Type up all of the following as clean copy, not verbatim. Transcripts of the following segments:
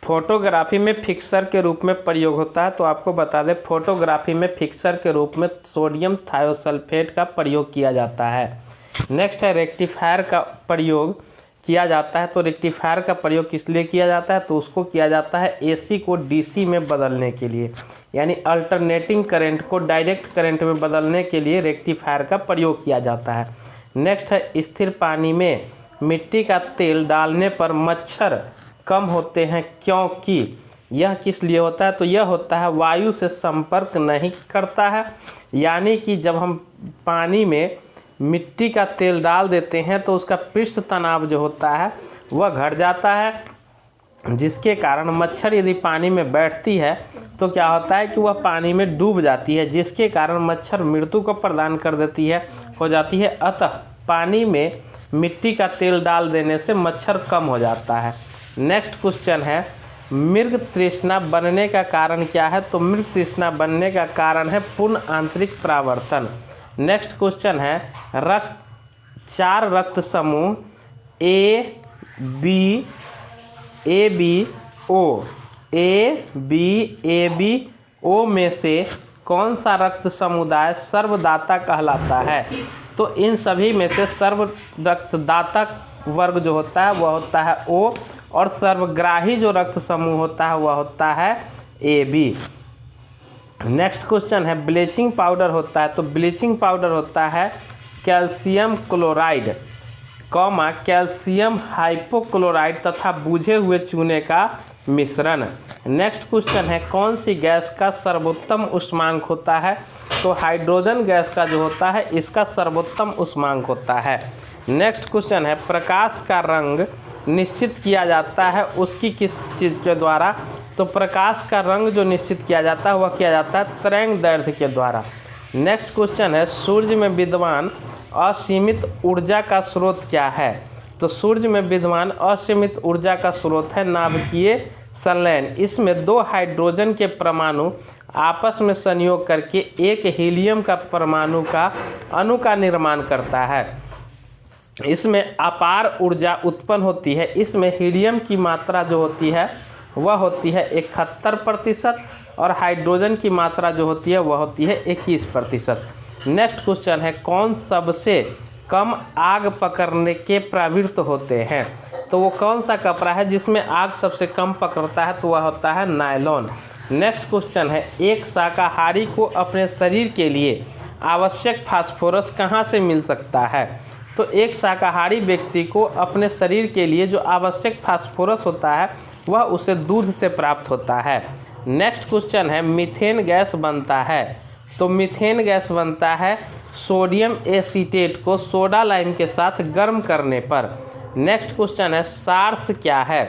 Photography में fixer के रूप में प्रयोग होता है। तो आपको बता दें, फोटोग्राफी में फिक्सर के रूप में सोडियम थायोसल्फेट का प्रयोग किया जाता है। नेक्स्ट है रेक्टिफायर का प्रयोग किया जाता है। तो रेक्टिफायर का प्रयोग किस लिए किया जाता है? तो उसको किया जाता है एसी को डीसी में बदलने के लिए, यानी अल्टरनेटिंग करंट को डायरेक्ट करंट में बदलने के लिए रेक्टिफायर का प्रयोग किया जाता है। नेक्स्ट है स्थिर पानी में मिट्टी का तेल डालने पर मच्छर कम होते हैं, क्योंकि यह किस लिए होता है? तो यह होता है वायु से संपर्क नहीं करता है, यानी कि जब हम पानी में मिट्टी का तेल डाल देते हैं तो उसका पृष्ठ तनाव जो होता है वह घट जाता है, जिसके कारण मच्छर यदि पानी में बैठती है तो क्या होता है कि वह पानी में डूब जाती है, जिसके कारण मच्छर मृत्यु को प्रदान कर देती है, हो जाती है। अतः पानी में मिट्टी का तेल डाल देने से मच्छर कम हो जाता है। नेक्स्ट क्वेश्चन है मृग तृष्णा बनने का कारण क्या है? तो मृग तृष्णा बनने का कारण है पूर्ण आंतरिक परावर्तन। नेक्स्ट क्वेश्चन है चार रक्त समूह ए बी ओ में से कौन सा रक्त समुदाय सर्वदाता कहलाता है? तो इन सभी में से सर्व रक्तदाता वर्ग जो होता है वह होता है ओ, और सर्वग्राही जो रक्त समूह होता है वह होता है ए बी। नेक्स्ट क्वेश्चन है ब्लीचिंग पाउडर होता है। तो ब्लीचिंग पाउडर होता है कैल्शियम क्लोराइड, कैल्शियम हाइपोक्लोराइड तथा बुझे हुए चूने का मिश्रण। नेक्स्ट क्वेश्चन है कौन सी गैस का सर्वोत्तम उष्मांक होता है? तो हाइड्रोजन गैस का जो होता है इसका सर्वोत्तम उष्मांक होता है। नेक्स्ट क्वेश्चन है प्रकाश का रंग निश्चित किया जाता है उसकी किस चीज़ के द्वारा? तो प्रकाश का रंग जो निश्चित किया जाता है वह किया जाता है तरंगदैर्घ्य के द्वारा। नेक्स्ट क्वेश्चन है सूर्य में विद्यमान असीमित ऊर्जा का स्रोत क्या है? तो सूर्य में विद्यमान असीमित ऊर्जा का स्रोत है नाभिकीय संलयन। इसमें दो हाइड्रोजन के परमाणु आपस में संयोग करके एक हीलियम का परमाणु का अणु का निर्माण करता है। इसमें अपार ऊर्जा उत्पन्न होती है। इसमें हीलियम की मात्रा जो होती है वह होती है 71% और हाइड्रोजन की मात्रा जो होती है वह होती है 21%। नेक्स्ट क्वेश्चन है कौन सबसे कम आग पकड़ने के प्रवृत्त होते हैं? तो वो कौन सा कपड़ा है जिसमें आग सबसे कम पकड़ता है? तो वह होता है नायलॉन। नेक्स्ट क्वेश्चन है एक शाकाहारी को अपने शरीर के लिए आवश्यक फास्फोरस कहाँ से मिल सकता है? तो एक शाकाहारी व्यक्ति को अपने शरीर के लिए जो आवश्यक फास्फोरस होता है वह उसे दूध से प्राप्त होता है। नेक्स्ट क्वेश्चन है मीथेन गैस बनता है। तो मीथेन गैस बनता है सोडियम एसीटेट को सोडा लाइम के साथ गर्म करने पर। नेक्स्ट क्वेश्चन है सार्स क्या है?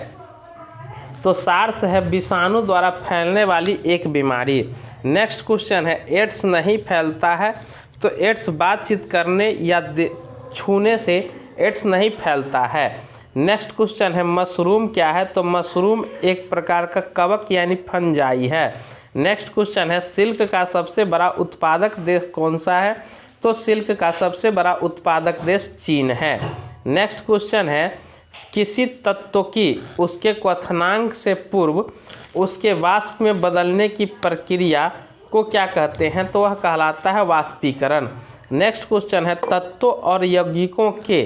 तो सार्स है विषाणु द्वारा फैलने वाली एक बीमारी। नेक्स्ट क्वेश्चन है एड्स नहीं फैलता है। तो एड्स बातचीत करने या छूने से एड्स नहीं फैलता है। नेक्स्ट क्वेश्चन है मशरूम क्या है? तो मशरूम एक प्रकार का कवक यानी फंजाई है। नेक्स्ट क्वेश्चन है सिल्क का सबसे बड़ा उत्पादक देश कौन सा है? तो सिल्क का सबसे बड़ा उत्पादक देश चीन है। नेक्स्ट क्वेश्चन है किसी तत्व की उसके क्वथनांक से पूर्व उसके वाष्प में बदलने की प्रक्रिया को क्या कहते हैं? तो वह कहलाता है वाष्पीकरण। नेक्स्ट क्वेश्चन है तत्वों और यौगिकों के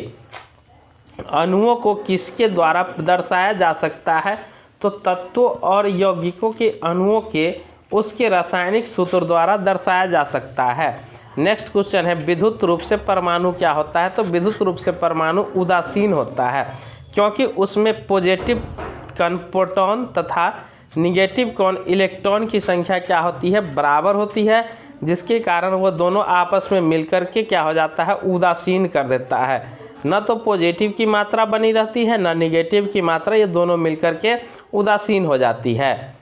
अणुओं को किसके द्वारा दर्शाया जा सकता है? तो तत्वों और यौगिकों के अणुओं के उसके रासायनिक सूत्र द्वारा दर्शाया जा सकता है। नेक्स्ट क्वेश्चन है विद्युत रूप से परमाणु क्या होता है? तो विद्युत रूप से परमाणु उदासीन होता है, क्योंकि उसमें पॉजिटिव कण प्रोटॉन तथा निगेटिव कण इलेक्ट्रॉन की संख्या क्या होती है? बराबर होती है, जिसके कारण वो दोनों आपस में मिलकर के क्या हो जाता है? उदासीन कर देता है। न तो पॉजिटिव की मात्रा बनी रहती है न निगेटिव की मात्रा, ये दोनों मिलकर के उदासीन हो जाती है।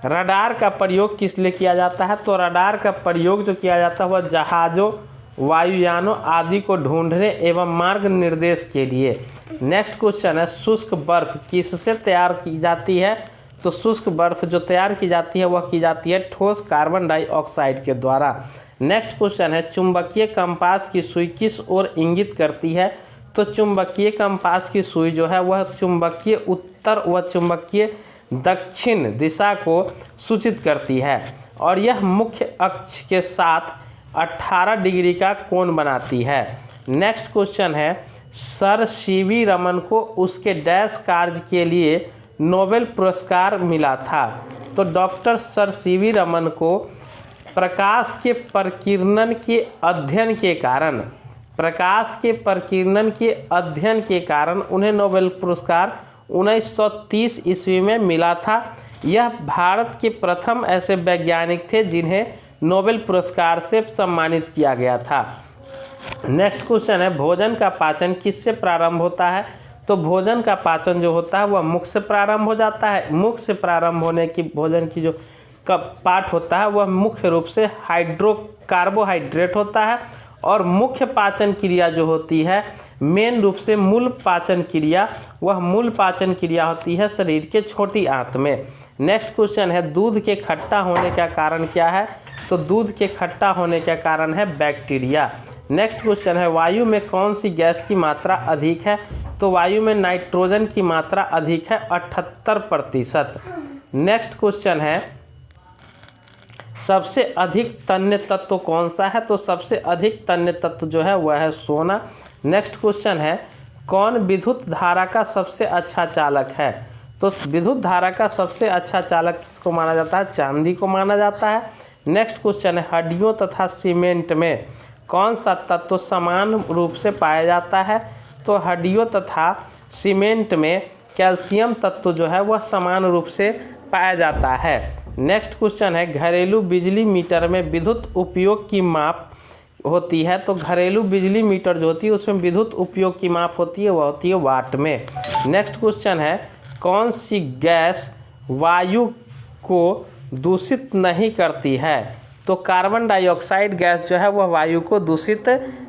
रडार का प्रयोग किस लिए किया जाता है? तो रडार का प्रयोग जो किया जाता है वह जहाज़ों वायुयानों आदि को ढूंढने एवं मार्ग निर्देश के लिए। नेक्स्ट क्वेश्चन है शुष्क बर्फ किससे तैयार की जाती है? तो शुष्क बर्फ जो तैयार की जाती है वह की जाती है ठोस कार्बन डाइऑक्साइड के द्वारा। नेक्स्ट क्वेश्चन है चुंबकीय कंपास की सुई किस ओर इंगित करती है? तो चुंबकीय कंपास की सुई जो है वह चुंबकीय उत्तर व चुंबकीय दक्षिण दिशा को सूचित करती है और यह मुख्य अक्ष के साथ 18 डिग्री का कोण बनाती है। नेक्स्ट क्वेश्चन है, सर सीवी रमन को उसके डैश कार्य के लिए नोबेल पुरस्कार मिला था। तो डॉक्टर सर सीवी रमन को प्रकाश के प्रकीर्णन के अध्ययन के कारण उन्हें नोबेल पुरस्कार 1930 ईस्वी में मिला था। यह भारत के प्रथम ऐसे वैज्ञानिक थे जिन्हें नोबेल पुरस्कार से सम्मानित किया गया था। नेक्स्ट क्वेश्चन है, भोजन का पाचन किससे प्रारंभ होता है। तो भोजन का पाचन जो होता है वह मुख से प्रारंभ हो जाता है। मुख से प्रारंभ होने की भोजन की जो पार्ट होता है वह मुख्य रूप से कार्बोहाइड्रेट होता है और मुख्य पाचन क्रिया जो होती है मेन रूप से मूल पाचन क्रिया होती है शरीर के छोटी आंत में। नेक्स्ट क्वेश्चन है, दूध के खट्टा होने का कारण क्या है। तो दूध के खट्टा होने का कारण है बैक्टीरिया। नेक्स्ट क्वेश्चन है, वायु में कौन सी गैस की मात्रा अधिक है। तो वायु में नाइट्रोजन की मात्रा अधिक है 78%। नेक्स्ट क्वेश्चन है, सबसे अधिक तन्य तत्व कौन सा है। तो सबसे अधिक तन्य तत्व जो है वह है सोना। नेक्स्ट क्वेश्चन है, कौन विद्युत धारा का सबसे अच्छा चालक है। तो विद्युत धारा का सबसे अच्छा चालक किसको माना जाता है, चांदी को माना जाता है। नेक्स्ट क्वेश्चन है, हड्डियों तथा सीमेंट में कौन सा तत्व समान रूप से पाया जाता है। तो हड्डियों तथा सीमेंट में कैल्शियम तत्व जो है वह समान रूप से पाया जाता है। नेक्स्ट क्वेश्चन है, घरेलू बिजली मीटर में विद्युत उपयोग की माप होती है। तो घरेलू बिजली मीटर जो होती है उसमें विद्युत उपयोग की माप होती है, वह होती है वाट में। नेक्स्ट क्वेश्चन है, कौन सी गैस वायु को दूषित नहीं करती है। तो कार्बन डाइऑक्साइड गैस जो है वह वायु को दूषित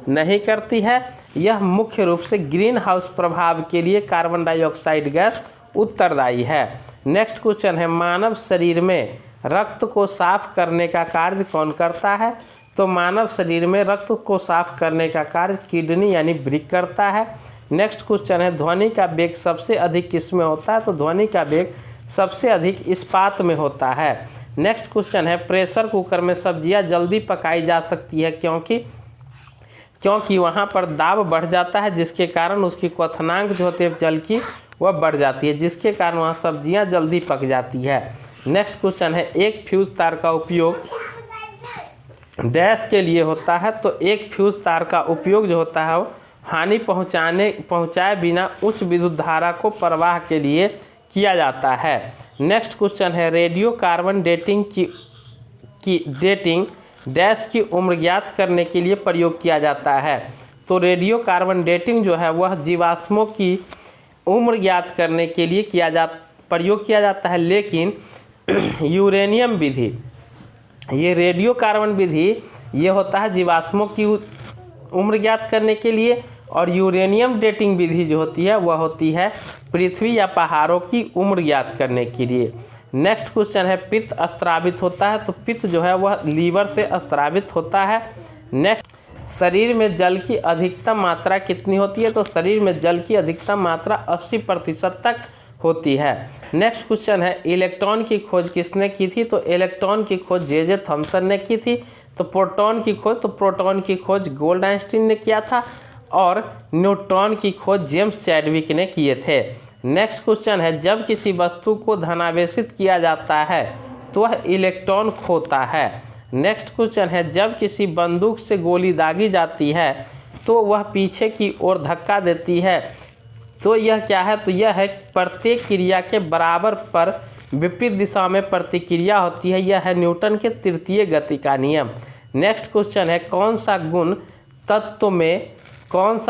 नहीं करती है। यह मुख्य रूप से ग्रीन हाउस प्रभाव के लिए कार्बन डाइऑक्साइड गैस उत्तरदायी है। नेक्स्ट क्वेश्चन है, मानव शरीर में रक्त को साफ करने का कार्य कौन करता है। तो मानव शरीर में रक्त को साफ करने का कार्य किडनी यानी वृक्क करता है। नेक्स्ट क्वेश्चन है, ध्वनि का वेग सबसे अधिक किस में होता है। तो ध्वनि का वेग सबसे अधिक इस्पात में होता है। नेक्स्ट क्वेश्चन है, प्रेशर कुकर में सब्जियां जल्दी पकाई जा सकती है क्योंकि वहां पर दाब बढ़ जाता है, जिसके कारण उसकी क्वथनांक जो होती है जल की वह बढ़ जाती है, जिसके कारण वहाँ सब्जियां जल्दी पक जाती है। नेक्स्ट क्वेश्चन है, एक फ्यूज तार का उपयोग डैश के लिए होता है। तो एक फ्यूज तार का उपयोग जो होता है वो हानि पहुँचाए बिना उच्च विद्युत धारा को प्रवाह के लिए किया जाता है। नेक्स्ट क्वेश्चन है, रेडियो कार्बन डेटिंग डैश की उम्र ज्ञात करने के लिए प्रयोग किया जाता है। तो रेडियो कार्बन डेटिंग जो है वह जीवाश्मों की उम्र ज्ञात करने के लिए प्रयोग किया जाता है, लेकिन यूरेनियम विधि, ये रेडियो कार्बन विधि ये होता है जीवाश्मों की उम्र ज्ञात करने के लिए, और यूरेनियम डेटिंग विधि जो होती है वह होती है पृथ्वी या पहाड़ों की उम्र ज्ञात करने के लिए। नेक्स्ट क्वेश्चन है, पित्त स्त्रावित होता है। तो पित्त जो है वह लीवर से स्त्रावित होता है। नेक्स्ट, शरीर में जल की अधिकतम मात्रा कितनी होती है। तो शरीर में जल की अधिकतम मात्रा 80% तक होती है। नेक्स्ट क्वेश्चन है, इलेक्ट्रॉन की खोज किसने की थी। तो इलेक्ट्रॉन की खोज जे थॉमसन ने की थी। तो प्रोटॉन की खोज गोल्ड आइंस्टीन ने किया था, और न्यूट्रॉन की खोज जेम्स चैडविक ने किए थे। नेक्स्ट क्वेश्चन है, जब किसी वस्तु को धनावेशित किया जाता है तो वह इलेक्ट्रॉन खोता है। नेक्स्ट क्वेश्चन है, जब किसी बंदूक से गोली दागी जाती है तो वह पीछे की ओर धक्का देती है। तो यह क्या है। तो यह है प्रत्येक क्रिया के बराबर पर विपरीत दिशा में प्रतिक्रिया होती है। यह है न्यूटन के तृतीय गति का नियम। नेक्स्ट क्वेश्चन है, कौन सा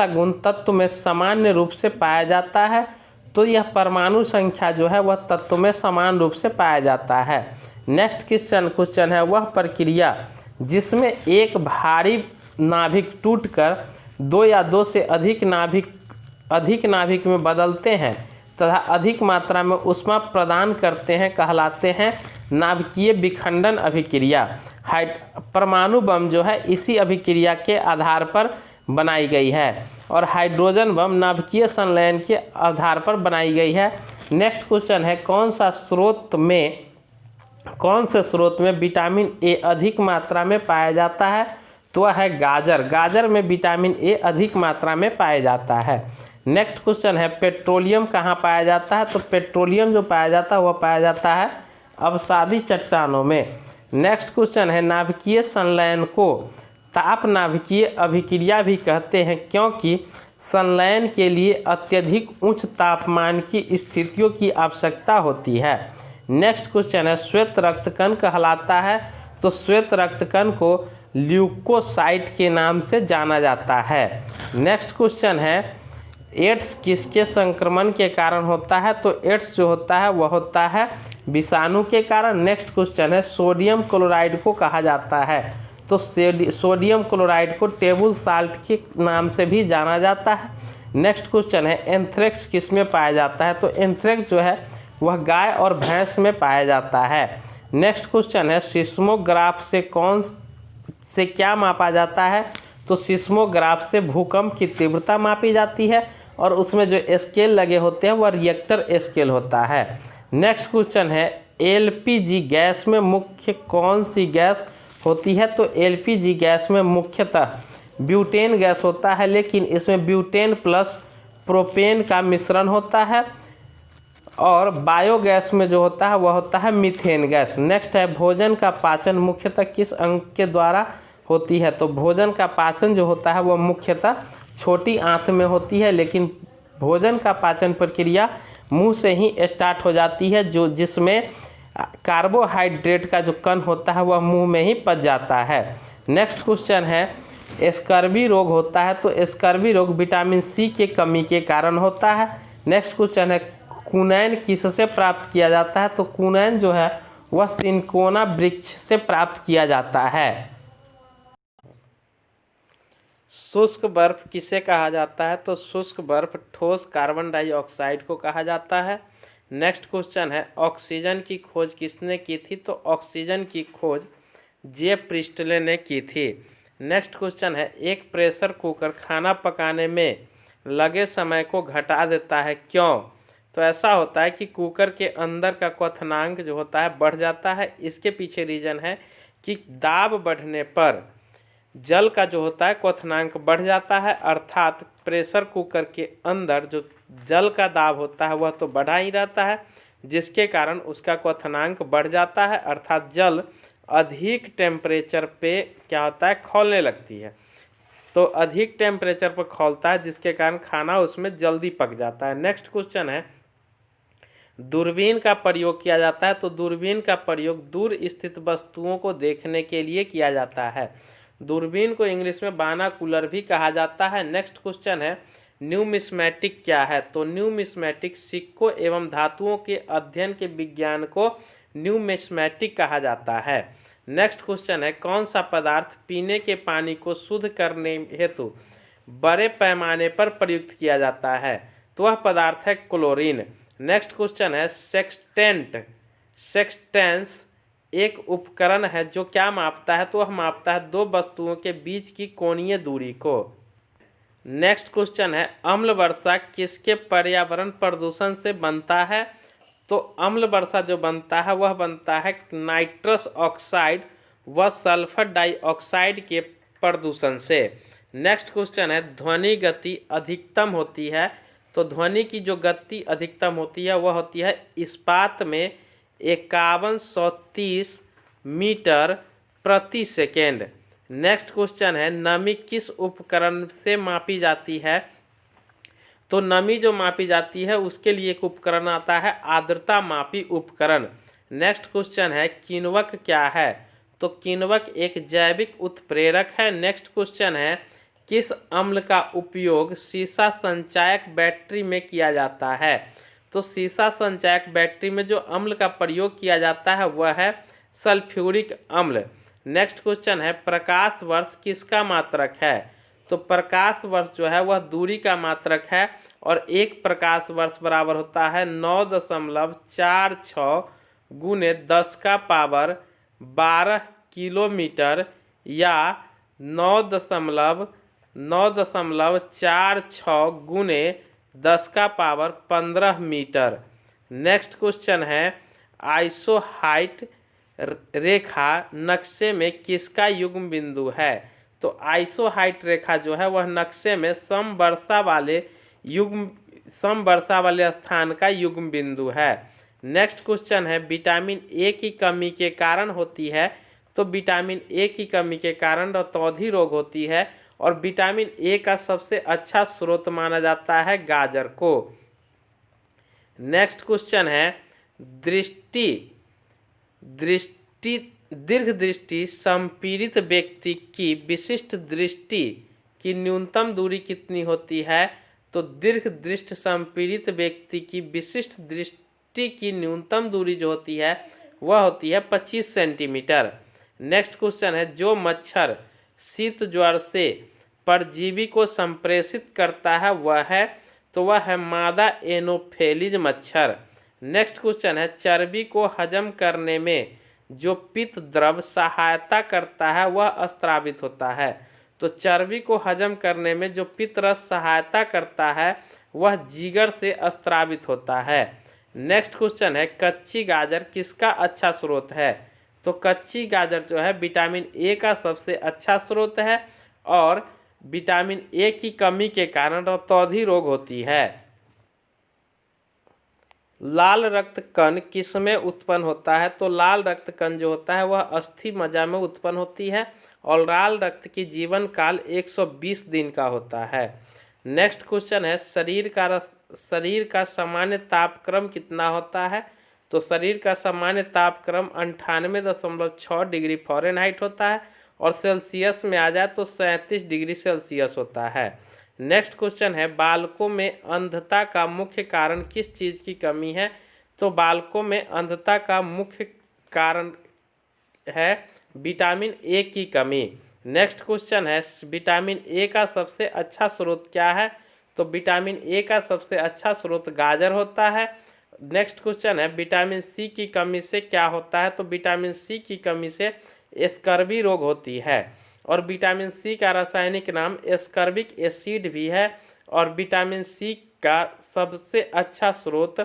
गुण तत्व में सामान्य रूप से पाया जाता है। तो यह परमाणु संख्या जो है वह तत्व में समान रूप से पाया जाता है। नेक्स्ट क्वेश्चन है, वह प्रक्रिया जिसमें एक भारी नाभिक टूटकर दो या दो से अधिक नाभिक में बदलते हैं तथा अधिक मात्रा में ऊष्मा प्रदान करते हैं कहलाते हैं नाभिकीय विखंडन अभिक्रिया। परमाणु बम जो है इसी अभिक्रिया के आधार पर बनाई गई है। और हाइड्रोजन बम नाभिकीय संलयन के आधार पर बनाई गई है। नेक्स्ट क्वेश्चन है कौन से स्रोत में विटामिन ए अधिक मात्रा में पाया जाता है? तो वह है गाजर। गाजर में विटामिन ए अधिक मात्रा में पाया जाता है। नेक्स्ट क्वेश्चन है पेट्रोलियम कहाँ पाया जाता है? तो पेट्रोलियम जो पाया जाता है वह पाया जाता है अवसादी चट्टानों में। नेक्स्ट क्वेश्चन है नाभिकीय संलयन को ताप नाभिकीय अभिक्रिया भी कहते हैं क्योंकि संलयन के लिए अत्यधिक उच्च तापमान की स्थितियों की आवश्यकता होती है। नेक्स्ट क्वेश्चन है श्वेत रक्तकण कहलाता है? तो श्वेत रक्तकण को ल्यूकोसाइट के नाम से जाना जाता है। नेक्स्ट क्वेश्चन है एड्स किसके संक्रमण के कारण होता है? तो एड्स जो होता है वह होता है विषाणु के कारण। नेक्स्ट क्वेश्चन है सोडियम क्लोराइड को कहा जाता है? तो सोडियम क्लोराइड को टेबल साल्ट के नाम से भी जाना जाता है। नेक्स्ट क्वेश्चन है एंथ्रेक्स किस में पाया जाता है? तो एंथ्रेक्स जो है वह गाय और भैंस में पाया जाता है। नेक्स्ट क्वेश्चन है सिस्मोग्राफ से क्या मापा जाता है? तो सिस्मोग्राफ से भूकंप की तीव्रता मापी जाती है और उसमें जो स्केल लगे होते हैं वह रिएक्टर स्केल होता है। नेक्स्ट क्वेश्चन है एलपीजी गैस में मुख्य कौन सी गैस होती है? तो एलपीजी गैस में मुख्यतः ब्यूटेन गैस होता है, लेकिन इसमें ब्यूटेन प्लस प्रोपेन का मिश्रण होता है और बायोगैस में जो होता है वह होता है मीथेन गैस। नेक्स्ट है भोजन का पाचन मुख्यतः किस अंग के द्वारा होती है? तो भोजन का पाचन जो होता है वह मुख्यतः छोटी आंत में होती है, लेकिन भोजन का पाचन प्रक्रिया मुंह से ही स्टार्ट हो जाती है जिसमें कार्बोहाइड्रेट का जो कण होता है वह मुंह में ही पच जाता है। नेक्स्ट क्वेश्चन है स्कर्वी रोग होता है? तो स्कर्वी रोग विटामिन सी के कमी के कारण होता है। नेक्स्ट क्वेश्चन है कुनैन किससे प्राप्त किया जाता है? तो कुनैन जो है वह सिनकोना वृक्ष से प्राप्त किया जाता है। शुष्क बर्फ किसे कहा जाता है? तो शुष्क बर्फ ठोस कार्बन डाइऑक्साइड को कहा जाता है। नेक्स्ट क्वेश्चन है ऑक्सीजन की खोज किसने की थी? तो ऑक्सीजन की खोज जे प्रिस्टले ने की थी। नेक्स्ट क्वेश्चन है एक प्रेशर कुकर खाना पकाने में लगे समय को घटा देता है, क्यों? तो ऐसा होता है कि कुकर के अंदर का क्वथनांक जो होता है बढ़ जाता है। इसके पीछे रीजन है कि दाब बढ़ने पर जल का जो होता है क्वथनांक बढ़ जाता है, अर्थात प्रेशर कुकर के अंदर जो जल का दाब होता है वह तो बढ़ा ही रहता है, जिसके कारण उसका क्वथनांक बढ़ जाता है, अर्थात जल अधिक टेम्परेचर पे क्या होता है खौलने लगती है। तो अधिक टेम्परेचर पर खौलता है जिसके कारण खाना उसमें जल्दी पक जाता है। नेक्स्ट क्वेश्चन है दूरबीन का प्रयोग किया जाता है? तो दूरबीन का प्रयोग दूर स्थित वस्तुओं को देखने के लिए किया जाता है। दूरबीन को इंग्लिश में बानाकुलर भी कहा जाता है। नेक्स्ट क्वेश्चन है न्यूमिस्मेटिक क्या है? तो न्यूमिस्मेटिक सिक्कों एवं धातुओं के अध्ययन के विज्ञान को न्यूमिस्मेटिक कहा जाता है। नेक्स्ट क्वेश्चन है कौन सा पदार्थ पीने के पानी को शुद्ध करने हेतु बड़े पैमाने पर प्रयुक्त किया जाता है? तो वह पदार्थ है क्लोरीन। नेक्स्ट क्वेश्चन है सेक्सटेंस एक उपकरण है जो क्या मापता है? तो वह मापता है दो वस्तुओं के बीच की कोणीय दूरी को। नेक्स्ट क्वेश्चन है अम्ल वर्षा किसके पर्यावरण प्रदूषण से बनता है? तो अम्ल वर्षा जो बनता है वह बनता है नाइट्रस ऑक्साइड व सल्फर डाइऑक्साइड के प्रदूषण से। नेक्स्ट क्वेश्चन है ध्वनि गति अधिकतम होती है? तो ध्वनि की जो गति अधिकतम होती है वह होती है इस्पात में 5130 मीटर प्रति सेकेंड। नेक्स्ट क्वेश्चन है नमी किस उपकरण से मापी जाती है? तो नमी जो मापी जाती है उसके लिए एक उपकरण आता है आर्द्रता मापी उपकरण। नेक्स्ट क्वेश्चन है किण्वक क्या है? तो किण्वक एक जैविक उत्प्रेरक है। नेक्स्ट क्वेश्चन है किस अम्ल का उपयोग सीसा संचायक बैटरी में किया जाता है? तो सीसा संचायक बैटरी में जो अम्ल का प्रयोग किया जाता है वह है सल्फ्यूरिक अम्ल। नेक्स्ट क्वेश्चन है प्रकाश वर्ष किसका मात्रक है? तो प्रकाश वर्ष जो है वह दूरी का मात्रक है और एक प्रकाश वर्ष बराबर होता है 9.46 गुने 10⁻12 किलोमीटर या 9.46 9.46 गुने 10⁻15 मीटर। नेक्स्ट क्वेश्चन है आइसोहाइट रेखा नक्शे में किसका युग्म बिंदु है। तो आइसोहाइट रेखा जो है वह नक्शे में समवर्षा वाले स्थान का युग्म बिंदु है। नेक्स्ट क्वेश्चन है विटामिन ए की कमी के कारण होती है। तो विटामिन ए की कमी के कारण रतौंधी रोग होती है और विटामिन ए का सबसे अच्छा स्रोत माना जाता है गाजर को। नेक्स्ट क्वेश्चन है दीर्घ दृष्टि संपीड़ित व्यक्ति की विशिष्ट दृष्टि की न्यूनतम दूरी कितनी होती है। तो दीर्घ दृष्टि संपीड़ित व्यक्ति की विशिष्ट दृष्टि की न्यूनतम दूरी जो होती है वह होती है 25 सेंटीमीटर। नेक्स्ट क्वेश्चन है जो मच्छर शीत ज्वर से परजीवी को संप्रेषित करता है वह है मादा एनोफेलिज मच्छर। नेक्स्ट क्वेश्चन है चर्बी को हजम करने में जो पित्त द्रव सहायता करता है वह स्रावित होता है। तो चर्बी को हजम करने में जो पित्त रस सहायता करता है वह जिगर से स्रावित होता है। नेक्स्ट क्वेश्चन है कच्ची गाजर किसका अच्छा स्रोत है। तो कच्ची गाजर जो है विटामिन ए का सबसे अच्छा स्रोत है और विटामिन ए की कमी के कारण रतौंधी रोग होती है। लाल रक्त कण किसमें उत्पन्न होता है। तो लाल रक्त कण जो होता है वह अस्थि मज्जा में उत्पन्न होती है और लाल रक्त की जीवन काल 120 दिन का होता है। नेक्स्ट क्वेश्चन है शरीर का सामान्य तापक्रम कितना होता है। तो शरीर का सामान्य तापक्रम 98.6 डिग्री फ़ारेनहाइट होता है और सेल्सियस में आ जाए तो 37 डिग्री सेल्सियस होता है। नेक्स्ट क्वेश्चन है बालकों में अंधता का मुख्य कारण किस चीज़ की कमी है। तो बालकों में अंधता का मुख्य कारण है विटामिन ए की कमी। नेक्स्ट क्वेश्चन है विटामिन ए का सबसे अच्छा स्रोत क्या है। तो विटामिन ए का सबसे अच्छा स्रोत गाजर होता है। नेक्स्ट क्वेश्चन है विटामिन सी की कमी से क्या होता है। तो विटामिन सी की कमी से स्कर्वी रोग होती है और विटामिन सी का रासायनिक नाम एस्कर्बिक एसिड भी है और विटामिन सी का सबसे अच्छा स्रोत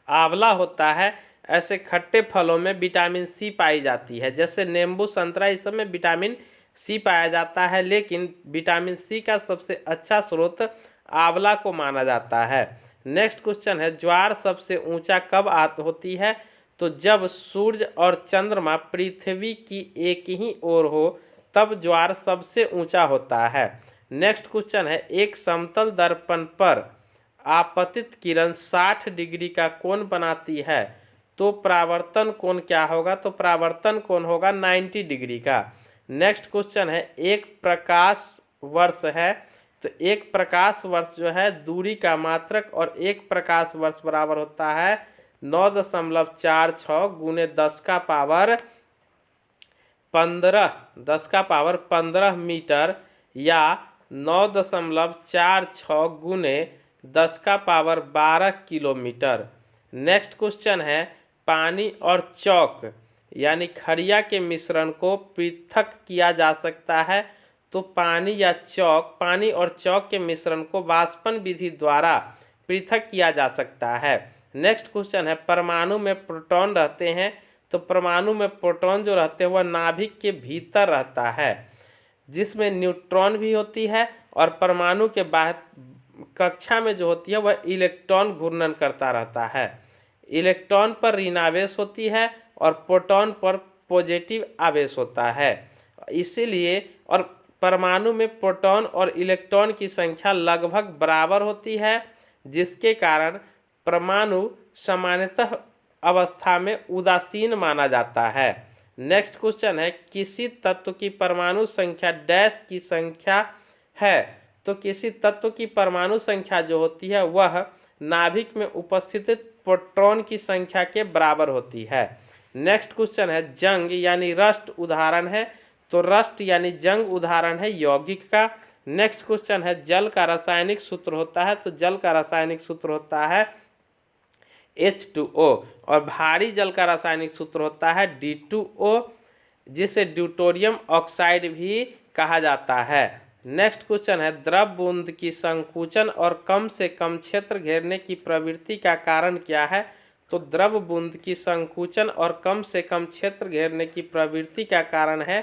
आंवला होता है। ऐसे खट्टे फलों में विटामिन सी पाई जाती है जैसे नींबू संतरा इस सब में विटामिन सी पाया जाता है लेकिन विटामिन सी का सबसे अच्छा स्रोत आंवला को माना जाता है। नेक्स्ट क्वेश्चन है ज्वार सबसे ऊंचा कब होती है। तो जब सूर्य और चंद्रमा पृथ्वी की एक ही ओर हो तब ज्वार सबसे ऊंचा होता है। नेक्स्ट क्वेश्चन है एक समतल दर्पण पर आपतित किरण 60 डिग्री का कोण बनाती है तो परावर्तन कोण क्या होगा। तो परावर्तन कोण होगा 90 डिग्री का। नेक्स्ट क्वेश्चन है एक प्रकाश वर्ष है। तो एक प्रकाश वर्ष जो है दूरी का मात्रक और एक प्रकाश वर्ष बराबर होता है 9.46 गुने 10⁻15 मीटर या 9.46 गुने 10⁻12 किलोमीटर। नेक्स्ट क्वेश्चन है पानी और चौक यानी खड़िया के मिश्रण को पृथक किया जा सकता है। तो पानी और चौक के मिश्रण को वाष्पन विधि द्वारा पृथक किया जा सकता है। नेक्स्ट क्वेश्चन है परमाणु में प्रोटॉन रहते हैं। तो परमाणु में प्रोटॉन जो रहते हैं वह नाभिक के भीतर रहता है जिसमें न्यूट्रॉन भी होती है और परमाणु के बाहर कक्षा में जो होती है वह इलेक्ट्रॉन घूर्णन करता रहता है। इलेक्ट्रॉन पर ऋण आवेश होती है और प्रोटॉन पर पॉजिटिव आवेश होता है। इसीलिए और परमाणु में प्रोटॉन और इलेक्ट्रॉन की संख्या लगभग बराबर होती है जिसके कारण परमाणु सामान्यतः अवस्था में उदासीन माना जाता है। नेक्स्ट क्वेश्चन है किसी तत्व की परमाणु संख्या डैश की संख्या है। तो किसी तत्व की परमाणु संख्या जो होती है वह नाभिक में उपस्थित प्रोटॉन की संख्या के बराबर होती है। नेक्स्ट क्वेश्चन है जंग यानी रस्ट उदाहरण है। तो रस्ट यानी जंग उदाहरण है यौगिक का। नेक्स्ट क्वेश्चन है जल का रासायनिक सूत्र होता है। तो जल का रासायनिक सूत्र होता है H2O और भारी जल का रासायनिक सूत्र होता है D2O जिसे ड्यूटोरियम ऑक्साइड भी कहा जाता है। नेक्स्ट क्वेश्चन है द्रव बूंद की संकुचन और कम से कम क्षेत्र घेरने की प्रवृत्ति का कारण क्या है। तो द्रव बूंद की संकुचन और कम से कम क्षेत्र घेरने की प्रवृत्ति का कारण है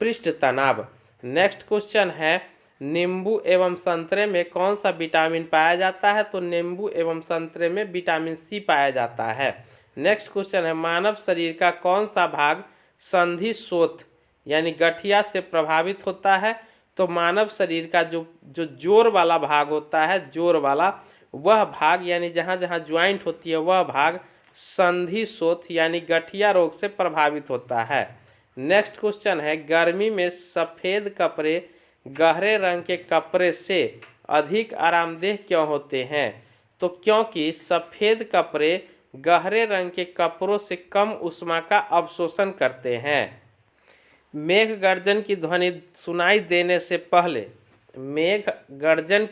पृष्ठ तनाव। नेक्स्ट क्वेश्चन है नींबू एवं संतरे में कौन सा विटामिन पाया जाता है। तो नींबू एवं संतरे में विटामिन सी पाया जाता है। नेक्स्ट क्वेश्चन है मानव शरीर का कौन सा भाग संधि शोथ यानी गठिया से प्रभावित होता है। तो मानव शरीर का जो जोर वाला भाग होता है, जोर वाला वह भाग यानी जहाँ जहाँ ज्वाइंट होती है वह भाग संधि शोथ यानी गठिया रोग से प्रभावित होता है। नेक्स्ट क्वेश्चन है गर्मी में सफ़ेद कपड़े गहरे रंग के कपड़े से अधिक आरामदेह क्यों होते हैं। तो क्योंकि सफ़ेद कपड़े गहरे रंग के कपड़ों से कम ऊष्मा का अवशोषण करते हैं। मेघ गर्जन की ध्वनि सुनाई देने से पहले गर्जन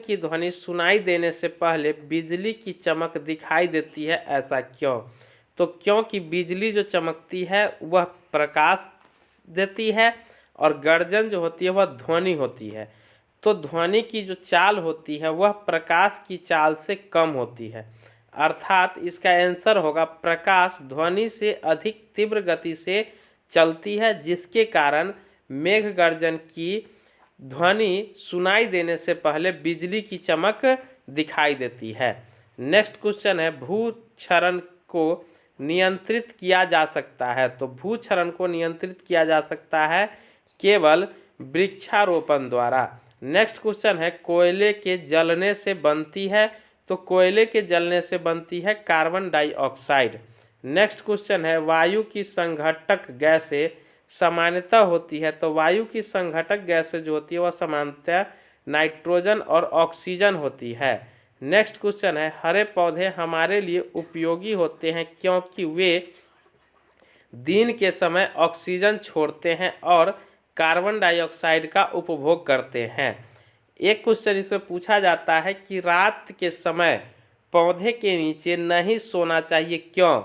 की ध्वनि सुनाई देने से पहले बिजली की चमक दिखाई देती है, ऐसा क्यों। तो क्योंकि बिजली जो चमकती है वह प्रकाश देती है और गर्जन जो होती है वह ध्वनि होती है। तो ध्वनि की जो चाल होती है वह प्रकाश की चाल से कम होती है, अर्थात इसका आंसर होगा प्रकाश ध्वनि से अधिक तीव्र गति से चलती है, जिसके कारण मेघ गर्जन की ध्वनि सुनाई देने से पहले बिजली की चमक दिखाई देती है। नेक्स्ट क्वेश्चन है भूक्षरण को नियंत्रित किया जा सकता है। तो भूक्षरण को नियंत्रित किया जा सकता है केवल वृक्षारोपण द्वारा। नेक्स्ट क्वेश्चन है कोयले के जलने से बनती है। तो कोयले के जलने से बनती है कार्बन डाइऑक्साइड। नेक्स्ट क्वेश्चन है वायु की संघटक गैसें सामान्यतः होती है। तो वायु की संघटक गैसें जो होती है वह सामान्यतः नाइट्रोजन और ऑक्सीजन होती है। नेक्स्ट क्वेश्चन है हरे पौधे हमारे लिए उपयोगी होते हैं क्योंकि वे दिन के समय ऑक्सीजन छोड़ते हैं और कार्बन डाइऑक्साइड का उपभोग करते हैं। एक क्वेश्चन इसमें पूछा जाता है कि रात के समय पौधे के नीचे नहीं सोना चाहिए, क्यों।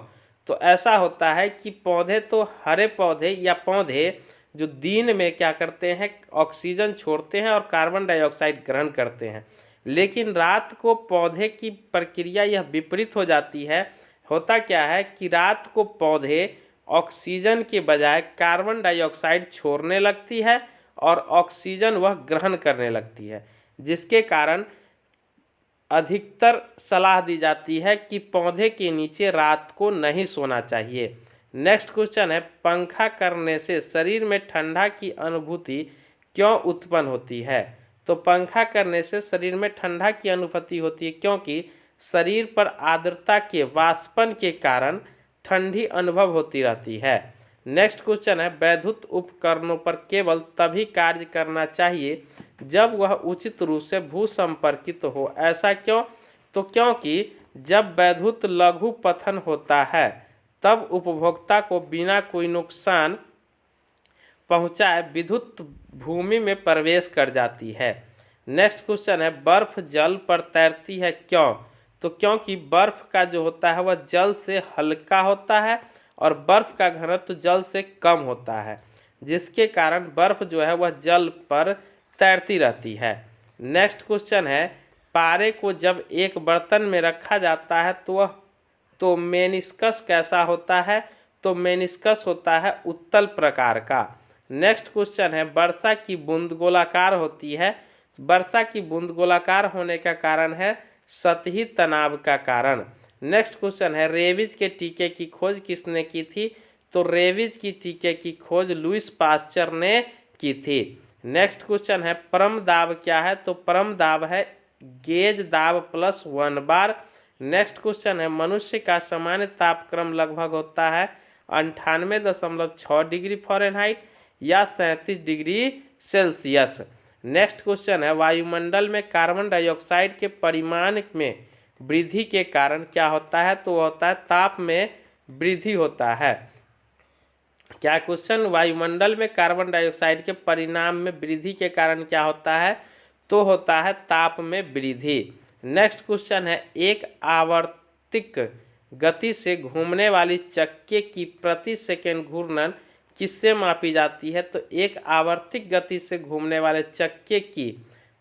तो ऐसा होता है कि पौधे तो हरे पौधे या पौधे जो दिन में क्या करते हैं ऑक्सीजन छोड़ते हैं और कार्बन डाइऑक्साइड ग्रहण करते हैं, लेकिन रात को पौधे की प्रक्रिया यह विपरीत हो जाती है। होता क्या है कि रात को पौधे ऑक्सीजन के बजाय कार्बन डाइऑक्साइड छोड़ने लगती है और ऑक्सीजन वह ग्रहण करने लगती है, जिसके कारण अधिकतर सलाह दी जाती है कि पौधे के नीचे रात को नहीं सोना चाहिए। नेक्स्ट क्वेश्चन है पंखा करने से शरीर में ठंडा की अनुभूति क्यों उत्पन्न होती है। तो पंखा करने से शरीर में ठंडा की अनुभूति होती है क्योंकि शरीर पर आर्द्रता के वाष्पन के कारण ठंडी अनुभव होती रहती है। नेक्स्ट क्वेश्चन है वैद्युत उपकरणों पर केवल तभी कार्य करना चाहिए जब वह उचित रूप से भूसंपर्कित हो, ऐसा क्यों। तो क्योंकि जब वैद्युत लघु पतन होता है तब उपभोक्ता को बिना कोई नुकसान पहुंचाए विद्युत भूमि में प्रवेश कर जाती है। नेक्स्ट क्वेश्चन है बर्फ जल पर तैरती है, क्यों। तो क्योंकि बर्फ का जो होता है वह जल से हल्का होता है और बर्फ का घनत्व जल से कम होता है, जिसके कारण बर्फ जो है वह जल पर तैरती रहती है। नेक्स्ट क्वेश्चन है पारे को जब एक बर्तन में रखा जाता है तो मेनिस्कस कैसा होता है। तो मेनिस्कस होता है उत्तल प्रकार का। नेक्स्ट क्वेश्चन है वर्षा की बूंद गोलाकार होती है। वर्षा की बूंद गोलाकार होने का कारण है सतही तनाव का कारण। नेक्स्ट क्वेश्चन है रेबीज के टीके की खोज किसने की थी। तो रेबीज की टीके की खोज लुईस पास्चर ने की थी। नेक्स्ट क्वेश्चन है परम दाब क्या है। तो परम दाब है गेज दाब प्लस 1 बार। नेक्स्ट क्वेश्चन है मनुष्य का सामान्य तापक्रम लगभग होता है 98.6 डिग्री फ़ारेनहाइट या 37 डिग्री सेल्सियस। नेक्स्ट क्वेश्चन है वायुमंडल में कार्बन डाइऑक्साइड के परिमाण में वृद्धि के कारण क्या होता है। तो होता है ताप में वृद्धि होता है। क्या क्वेश्चन वायुमंडल में कार्बन डाइऑक्साइड के परिणाम में वृद्धि के कारण क्या होता है। तो होता है ताप में वृद्धि। नेक्स्ट क्वेश्चन है एक आवर्तिक गति से घूमने वाली चक्के की प्रति सेकंड घूर्णन किससे मापी जाती है? तो एक आवर्तिक गति से घूमने वाले चक्के की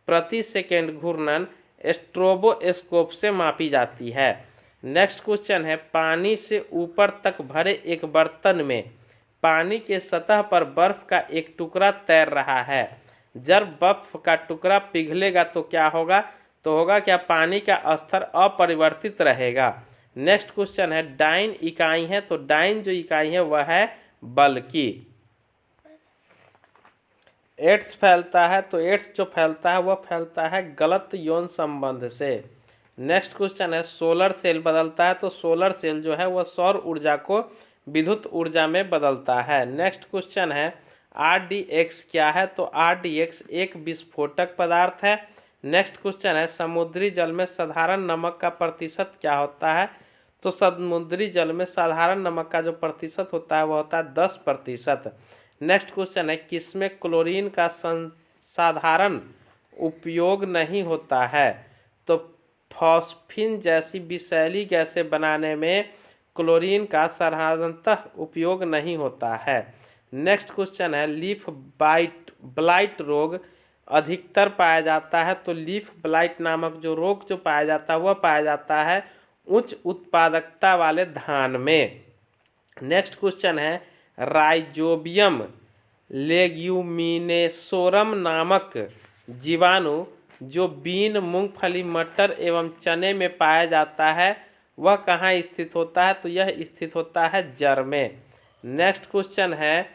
प्रति सेकंड घूर्णन स्ट्रोबोस्कोप से मापी जाती है। नेक्स्ट क्वेश्चन है, पानी से ऊपर तक भरे एक बर्तन में पानी के सतह पर बर्फ का एक टुकड़ा तैर रहा है। जब बर्फ का टुकड़ा पिघलेगा तो क्या होगा? तो होगा क्या? पानी का स्तर अपरिवर्तित रहेगा। नेक्स्ट क्वेश्चन है, डाइन इकाई है, तो डाइन जो इकाई है वह है बल की। एड्स फैलता है, तो एड्स जो फैलता है वह फैलता है गलत यौन संबंध से। नेक्स्ट क्वेश्चन है, सोलर सेल बदलता है, तो सोलर सेल जो है वह सौर ऊर्जा को विद्युत ऊर्जा में बदलता है। नेक्स्ट क्वेश्चन है, RDX क्या है? तो RDX एक विस्फोटक पदार्थ है। नेक्स्ट क्वेश्चन है, समुद्री जल में साधारण नमक का प्रतिशत क्या होता है? तो समुद्री जल में साधारण नमक का जो प्रतिशत होता है वह होता है 10%। नेक्स्ट क्वेश्चन है, किसमें क्लोरीन का साधारण उपयोग नहीं होता है? तो फॉस्फिन जैसी विषैली गैसें बनाने में क्लोरीन का साधारणतः उपयोग नहीं होता है। नेक्स्ट क्वेश्चन है, लीफ ब्लाइट रोग अधिकतर पाया जाता है, तो लीफ ब्लाइट नामक जो रोग जो पाया जाता है वह पाया जाता है उच्च उत्पादकता वाले धान में। नेक्स्ट क्वेश्चन है, राइजोबियम लेग्यूमिनेसोरम नामक जीवाणु जो बीन, मूंगफली, मटर एवं चने में पाया जाता है वह कहाँ स्थित होता है? तो यह स्थित होता है जड़ में। नेक्स्ट क्वेश्चन है,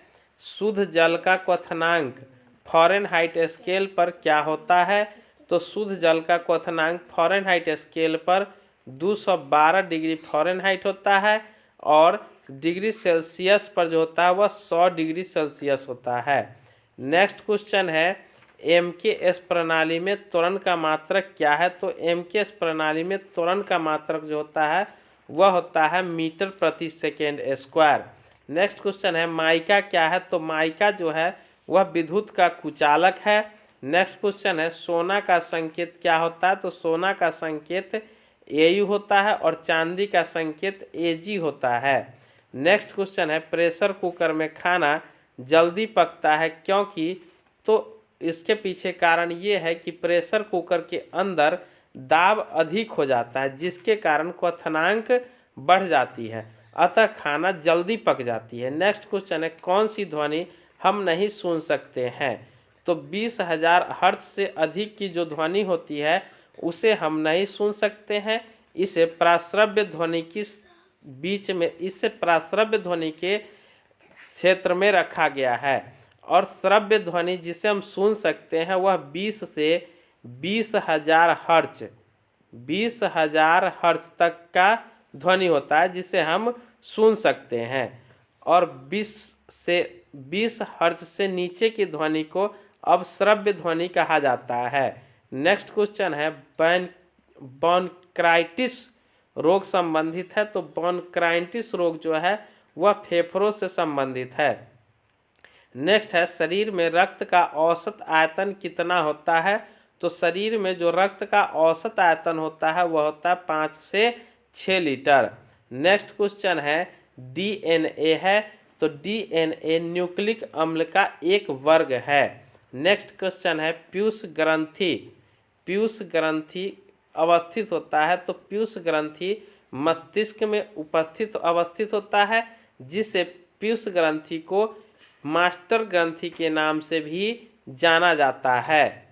शुद्ध जल का क्वथनांक फ़ारेनहाइट स्केल पर क्या होता है? तो शुद्ध जल का क्वथनांक फ़ारेनहाइट स्केल पर 212 डिग्री फ़ारेनहाइट होता है और डिग्री सेल्सियस पर जो होता है वह 100 डिग्री सेल्सियस होता है। नेक्स्ट क्वेश्चन है, MKS प्रणाली में त्वरण का मात्रक क्या है? तो MKS प्रणाली में त्वरण का मात्रक जो होता है वह होता है मीटर प्रति सेकेंड स्क्वायर। नेक्स्ट क्वेश्चन है, माइका क्या है? तो माइका जो है वह विद्युत का कुचालक है। नेक्स्ट क्वेश्चन है, सोना का संकेत क्या होता है? तो सोना का संकेत AU होता है और चांदी का संकेत AG होता है। नेक्स्ट क्वेश्चन है, प्रेशर कुकर में खाना जल्दी पकता है क्योंकि? तो इसके पीछे कारण ये है कि प्रेशर कुकर के अंदर दाब अधिक हो जाता है जिसके कारण क्वथनांक बढ़ जाती है, अतः खाना जल्दी पक जाती है। नेक्स्ट क्वेश्चन है, कौन सी ध्वनि हम नहीं सुन सकते हैं? तो 20,000 हर्ट्ज से अधिक की जो ध्वनि होती है उसे हम नहीं सुन सकते हैं। इसे प्राश्रव्य ध्वनि की बीच में, इसे प्राश्रव्य ध्वनि के क्षेत्र में रखा गया है और श्रव्य ध्वनि जिसे हम सुन सकते हैं वह 20 से 20,000 हर्ट्ज 20,000 हर्ट्ज तक का ध्वनि होता है जिसे हम सुन सकते हैं और 20 हर्ट्ज से नीचे की ध्वनि को अब श्रव्य ध्वनि कहा जाता है। नेक्स्ट क्वेश्चन है, ब्रोंकाइटिस रोग संबंधित है, तो ब्रोंकाइटिस रोग जो है वह फेफड़ों से संबंधित है। नेक्स्ट है, शरीर में रक्त का औसत आयतन कितना होता है? तो शरीर में जो रक्त का औसत आयतन होता है वह होता है 5 से 6 लीटर। नेक्स्ट क्वेश्चन है, DNA है, तो DNA न्यूक्लिक अम्ल का एक वर्ग है। नेक्स्ट क्वेश्चन है, पीयूष ग्रंथि अवस्थित होता है, तो पीयूष ग्रंथि मस्तिष्क में अवस्थित होता है जिससे पीयूष ग्रंथि को मास्टर ग्रंथि के नाम से भी जाना जाता है।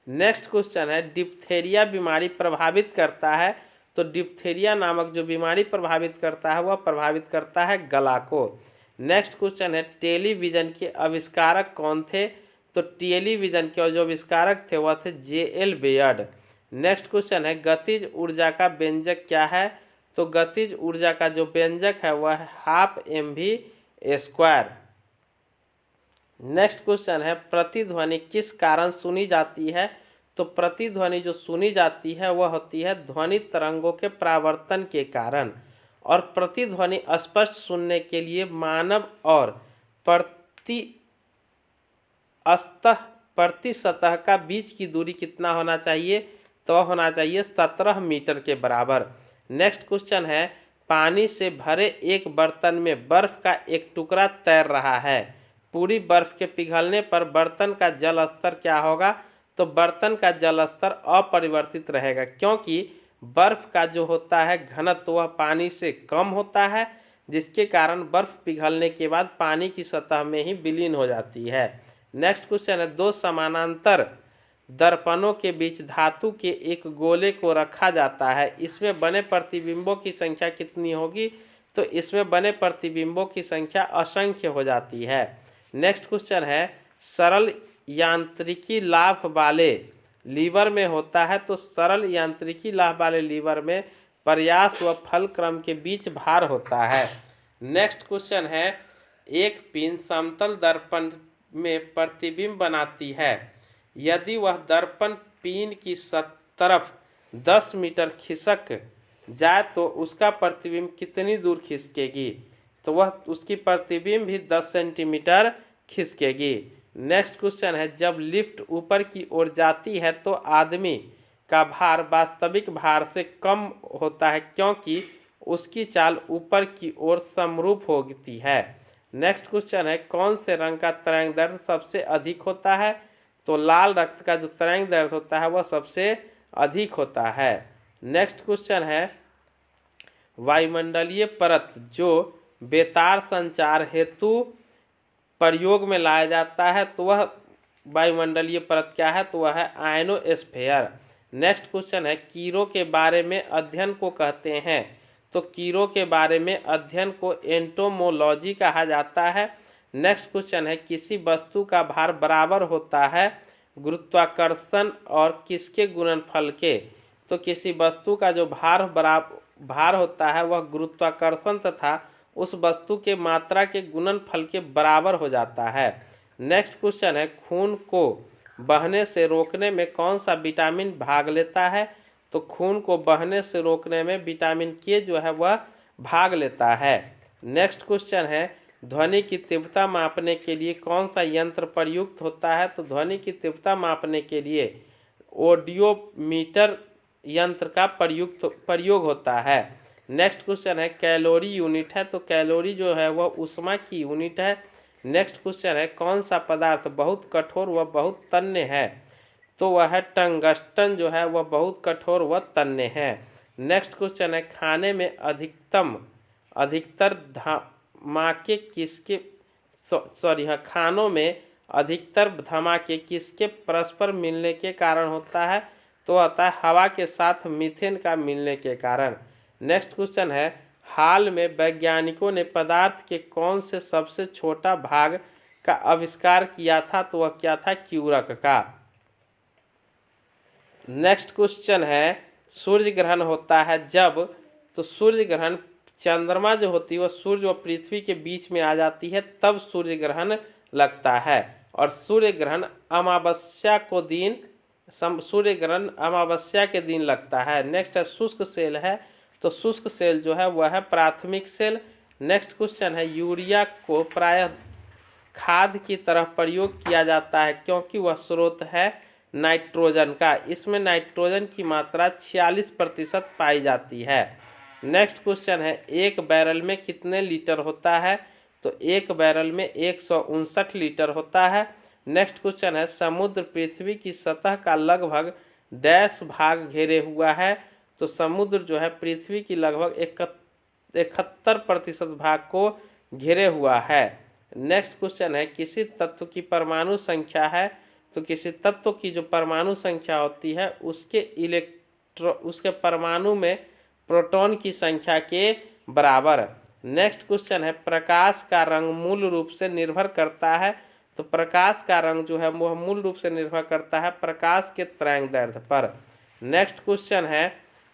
नेक्स्ट क्वेश्चन है, डिप्थेरिया बीमारी प्रभावित करता है, तो डिप्थेरिया नामक जो बीमारी प्रभावित करता है वह प्रभावित करता है गला को। नेक्स्ट क्वेश्चन है, टेलीविज़न के आविष्कारक कौन थे? तो टेलीविज़न के जो आविष्कारक थे वह थे JL बेयर्ड। नेक्स्ट क्वेश्चन है, गतिज ऊर्जा का व्यंजक क्या है? तो गतिज ऊर्जा का जो व्यंजक है वह है 12mv²। नेक्स्ट क्वेश्चन है, प्रतिध्वनि किस कारण सुनी जाती है? तो प्रतिध्वनि जो सुनी जाती है वह होती है ध्वनि तरंगों के परावर्तन के कारण और प्रतिध्वनि स्पष्ट सुनने के लिए मानव और प्रति सतह का बीच की दूरी कितना होना चाहिए? तो होना चाहिए 17 मीटर के बराबर। नेक्स्ट क्वेश्चन है, पानी से भरे एक बर्तन में बर्फ का एक टुकड़ा तैर रहा है। पूरी बर्फ के पिघलने पर बर्तन का जल स्तर क्या होगा? तो बर्तन का जल स्तर अपरिवर्तित रहेगा, क्योंकि बर्फ का जो होता है घनत्व वह पानी से कम होता है, जिसके कारण बर्फ पिघलने के बाद पानी की सतह में ही विलीन हो जाती है। नेक्स्ट क्वेश्चन है, दो समानांतर दर्पणों के बीच धातु के एक गोले को रखा जाता है, इसमें बने प्रतिबिंबों की संख्या कितनी होगी? तो इसमें बने प्रतिबिंबों की संख्या असंख्य हो जाती है। नेक्स्ट क्वेश्चन है, सरल यांत्रिकी लाभ वाले लीवर में होता है, तो सरल यांत्रिकी लाभ वाले लीवर में प्रयास व फल क्रम के बीच भार होता है। नेक्स्ट क्वेश्चन है, एक पिन समतल दर्पण में प्रतिबिंब बनाती है, यदि वह दर्पण पिन की तरफ 10 मीटर खिसक जाए तो उसका प्रतिबिंब कितनी दूर खिसकेगी? तो वह उसकी प्रतिबिंब भी 10 सेंटीमीटर खिसकेगी। नेक्स्ट क्वेश्चन है, जब लिफ्ट ऊपर की ओर जाती है तो आदमी का भार वास्तविक भार से कम होता है, क्योंकि उसकी चाल ऊपर की ओर समरूप होती है। नेक्स्ट क्वेश्चन है, कौन से रंग का तरंग दैर्ध्य सबसे अधिक होता है? तो लाल रक्त का जो तरंग दैर्ध्य होता है वह सबसे अधिक होता है। नेक्स्ट क्वेश्चन है, वायुमंडलीय परत जो बेतार संचार हेतु प्रयोग में लाया जाता है, तो वह वायुमंडलीय परत क्या है? तो वह है आयनोस्फीयर। नेक्स्ट क्वेश्चन है, कीड़ों के बारे में अध्ययन को कहते हैं, तो कीड़ों के बारे में अध्ययन को एंटोमोलॉजी कहा जाता है। नेक्स्ट क्वेश्चन है, किसी वस्तु का भार बराबर होता है गुरुत्वाकर्षण और किसके गुणनफल के? तो किसी वस्तु का जो भार होता है वह गुरुत्वाकर्षण तथा उस वस्तु के मात्रा के गुणनफल के बराबर हो जाता है। नेक्स्ट क्वेश्चन है, खून को बहने से रोकने में कौन सा विटामिन भाग लेता है? तो खून को बहने से रोकने में विटामिन के जो है वह भाग लेता है। नेक्स्ट क्वेश्चन है, ध्वनि की तीव्रता मापने के लिए कौन सा यंत्र प्रयुक्त होता है? तो ध्वनि की तीव्रता मापने के लिए ऑडियोमीटर यंत्र का प्रयोग होता है। नेक्स्ट क्वेश्चन है, कैलोरी यूनिट है, तो कैलोरी जो है वह ऊष्मा की यूनिट है। नेक्स्ट क्वेश्चन है, कौन सा पदार्थ बहुत कठोर व बहुत तन्य है? तो वह है टंगस्टन जो है वह बहुत कठोर व तन्य है। नेक्स्ट क्वेश्चन है, खाने में खानों में अधिकतर धमाके किसके परस्पर मिलने के कारण होता है? तो होता है हवा के साथ मीथेन का मिलने के कारण। नेक्स्ट क्वेश्चन है, हाल में वैज्ञानिकों ने पदार्थ के कौन से सबसे छोटा भाग का आविष्कार किया था? तो वह क्या था? क्यूरक का। नेक्स्ट क्वेश्चन है, सूर्य ग्रहण होता है जब? तो सूर्य ग्रहण चंद्रमा जो होती है वह सूर्य व पृथ्वी के बीच में आ जाती है, तब सूर्य ग्रहण लगता है। और सूर्य ग्रहण अमावस्या के दिन लगता है। नेक्स्ट है, शुष्क सेल है, तो शुष्क सेल जो है वह है प्राथमिक सेल। नेक्स्ट क्वेश्चन है, यूरिया को प्रायः खाद की तरह प्रयोग किया जाता है, क्योंकि वह स्रोत है नाइट्रोजन का। इसमें नाइट्रोजन की मात्रा 46% पाई जाती है। नेक्स्ट क्वेश्चन है, एक बैरल में कितने लीटर होता है? तो एक बैरल में 159 लीटर होता है। नेक्स्ट क्वेश्चन है, समुद्र पृथ्वी की सतह का लगभग डैश भाग घेरे हुआ है? तो समुद्र जो है पृथ्वी की लगभग 71% भाग को घेरे हुआ है। नेक्स्ट क्वेश्चन है, किसी तत्व की परमाणु संख्या है? तो किसी तत्व की जो परमाणु संख्या होती है उसके परमाणु में प्रोटॉन की संख्या के बराबर। नेक्स्ट क्वेश्चन है, प्रकाश का रंग मूल रूप से निर्भर करता है? तो प्रकाश का रंग जो है वह मूल रूप से निर्भर करता है प्रकाश के तरंग दैर्ध्य पर। नेक्स्ट क्वेश्चन है,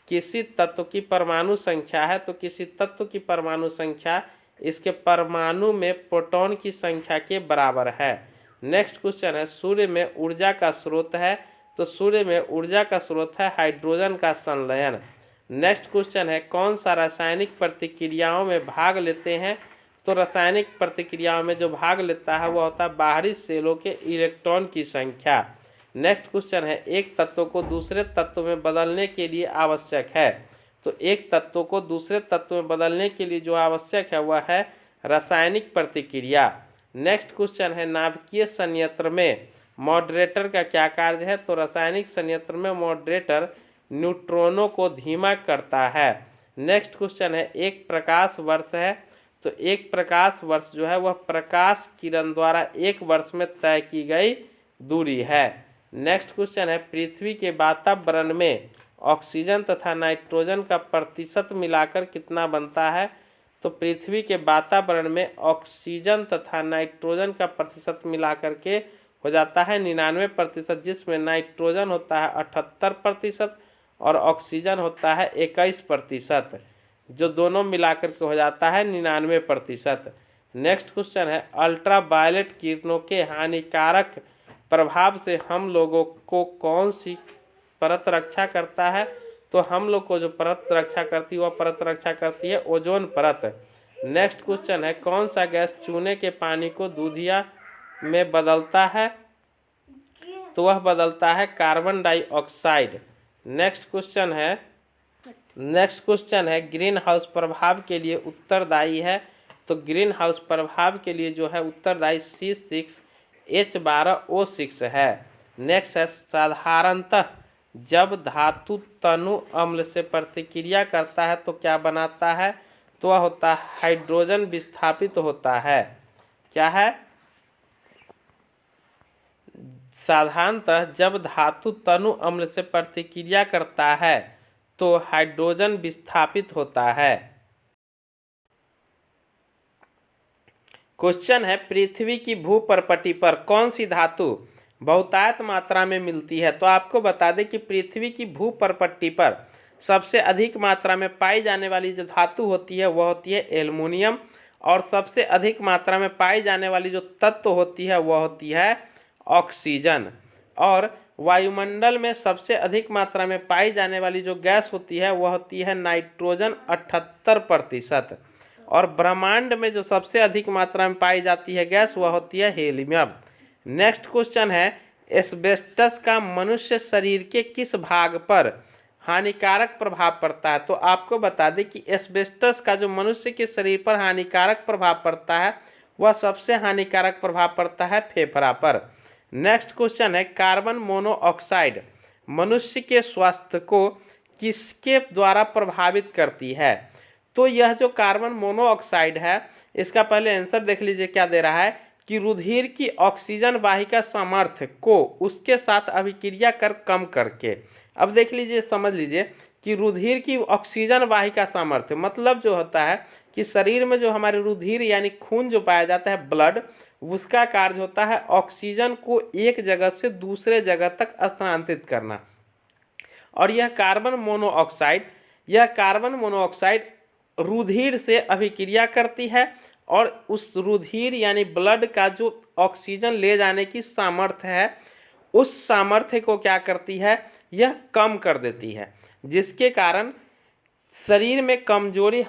किसी तत्व की परमाणु संख्या है? तो किसी तत्व की परमाणु संख्या इसके परमाणु में प्रोटॉन की संख्या के बराबर है। नेक्स्ट क्वेश्चन है, सूर्य में ऊर्जा का स्रोत है? तो सूर्य में ऊर्जा का स्रोत है हाइड्रोजन का संलयन। नेक्स्ट क्वेश्चन है, कौन सा रासायनिक प्रतिक्रियाओं में भाग लेते हैं? तो रासायनिक प्रतिक्रियाओं में जो भाग लेता है वह होता है बाहरी सेलों के इलेक्ट्रॉन की संख्या। नेक्स्ट क्वेश्चन है, एक तत्व को दूसरे तत्व में बदलने के लिए आवश्यक है तो एक तत्व को दूसरे तत्व में बदलने के लिए जो आवश्यक है वह है रासायनिक प्रतिक्रिया। नेक्स्ट क्वेश्चन है नाभिकीय संयंत्र में मॉडरेटर का क्या कार्य है? तो रासायनिक संयंत्र में मॉडरेटर न्यूट्रॉनों को धीमा करता है। नेक्स्ट क्वेश्चन है एक प्रकाश वर्ष है, तो एक प्रकाश वर्ष जो है वह प्रकाश किरण द्वारा एक वर्ष में तय की गई दूरी है। नेक्स्ट क्वेश्चन है पृथ्वी के वातावरण में ऑक्सीजन तथा नाइट्रोजन का प्रतिशत मिलाकर कितना बनता है? तो पृथ्वी के वातावरण में ऑक्सीजन तथा नाइट्रोजन का प्रतिशत मिलाकर के हो जाता है 99%, जिसमें नाइट्रोजन होता है 78% और ऑक्सीजन होता है 21%, जो दोनों मिलाकर के हो जाता है 99%। नेक्स्ट क्वेश्चन है अल्ट्रावायलेट किरणों के हानिकारक प्रभाव से हम लोगों को कौन सी परत रक्षा करता है? तो हम लोग को जो परत रक्षा करती है वह परत रक्षा करती है ओजोन परत। नेक्स्ट क्वेश्चन है कौन सा गैस चूने के पानी को दूधिया में बदलता है? तो वह बदलता है कार्बन डाइऑक्साइड। नेक्स्ट क्वेश्चन है ग्रीन हाउस प्रभाव के लिए उत्तरदायी है, तो ग्रीन हाउस प्रभाव के लिए जो है उत्तरदायी C6H12O6 है। नेक्स्ट है साधारणतः जब धातु तनु अम्ल से प्रतिक्रिया करता है तो क्या बनाता है? तो वह होता है हाइड्रोजन विस्थापित होता है। क्या है? साधारणतः जब धातु तनु अम्ल से प्रतिक्रिया करता है तो हाइड्रोजन विस्थापित होता है। क्वेश्चन है पृथ्वी की भूपर्पटी पर कौन सी धातु बहुतायत मात्रा में मिलती है? तो आपको बता दें कि पृथ्वी की भूपर्पटी पर सबसे अधिक मात्रा में पाई जाने वाली जो धातु होती है वह होती है एल्युमिनियम, और सबसे अधिक मात्रा में पाई जाने वाली जो तत्व होती है वह होती है ऑक्सीजन। और वायुमंडल में सबसे अधिक मात्रा में पाई जाने वाली जो गैस होती है वह होती है नाइट्रोजन 78%, और ब्रह्मांड में जो सबसे अधिक मात्रा में पाई जाती है गैस वह होती है हीलियम। नेक्स्ट क्वेश्चन है एस्बेस्टस का मनुष्य शरीर के किस भाग पर हानिकारक प्रभाव पड़ता है? तो आपको बता दें कि एस्बेस्टस का जो मनुष्य के शरीर पर हानिकारक प्रभाव पड़ता है वह सबसे हानिकारक प्रभाव पड़ता है फेफड़ा पर। नेक्स्ट क्वेश्चन है कार्बन मोनोऑक्साइड मनुष्य के स्वास्थ्य को किसके द्वारा प्रभावित करती है? तो यह जो कार्बन मोनोऑक्साइड है इसका पहले आंसर देख लीजिए क्या दे रहा है कि रुधिर की ऑक्सीजन वाहिका सामर्थ्य को उसके साथ अभिक्रिया कर कम करके। अब देख लीजिए समझ लीजिए कि रुधिर की ऑक्सीजन वाहिका सामर्थ्य मतलब जो होता है कि शरीर में जो हमारे रुधिर यानी खून जो पाया जाता है ब्लड, उसका कार्य होता है ऑक्सीजन को एक जगह से दूसरे जगह तक स्थानांतरित करना। और यह कार्बन मोनोऑक्साइड रुधिर से अभिक्रिया करती है और उस रुधिर यानी ब्लड का जो ऑक्सीजन ले जाने की सामर्थ्य है उस सामर्थ्य को क्या करती है? यह कम कर देती है, जिसके कारण शरीर में कमजोरी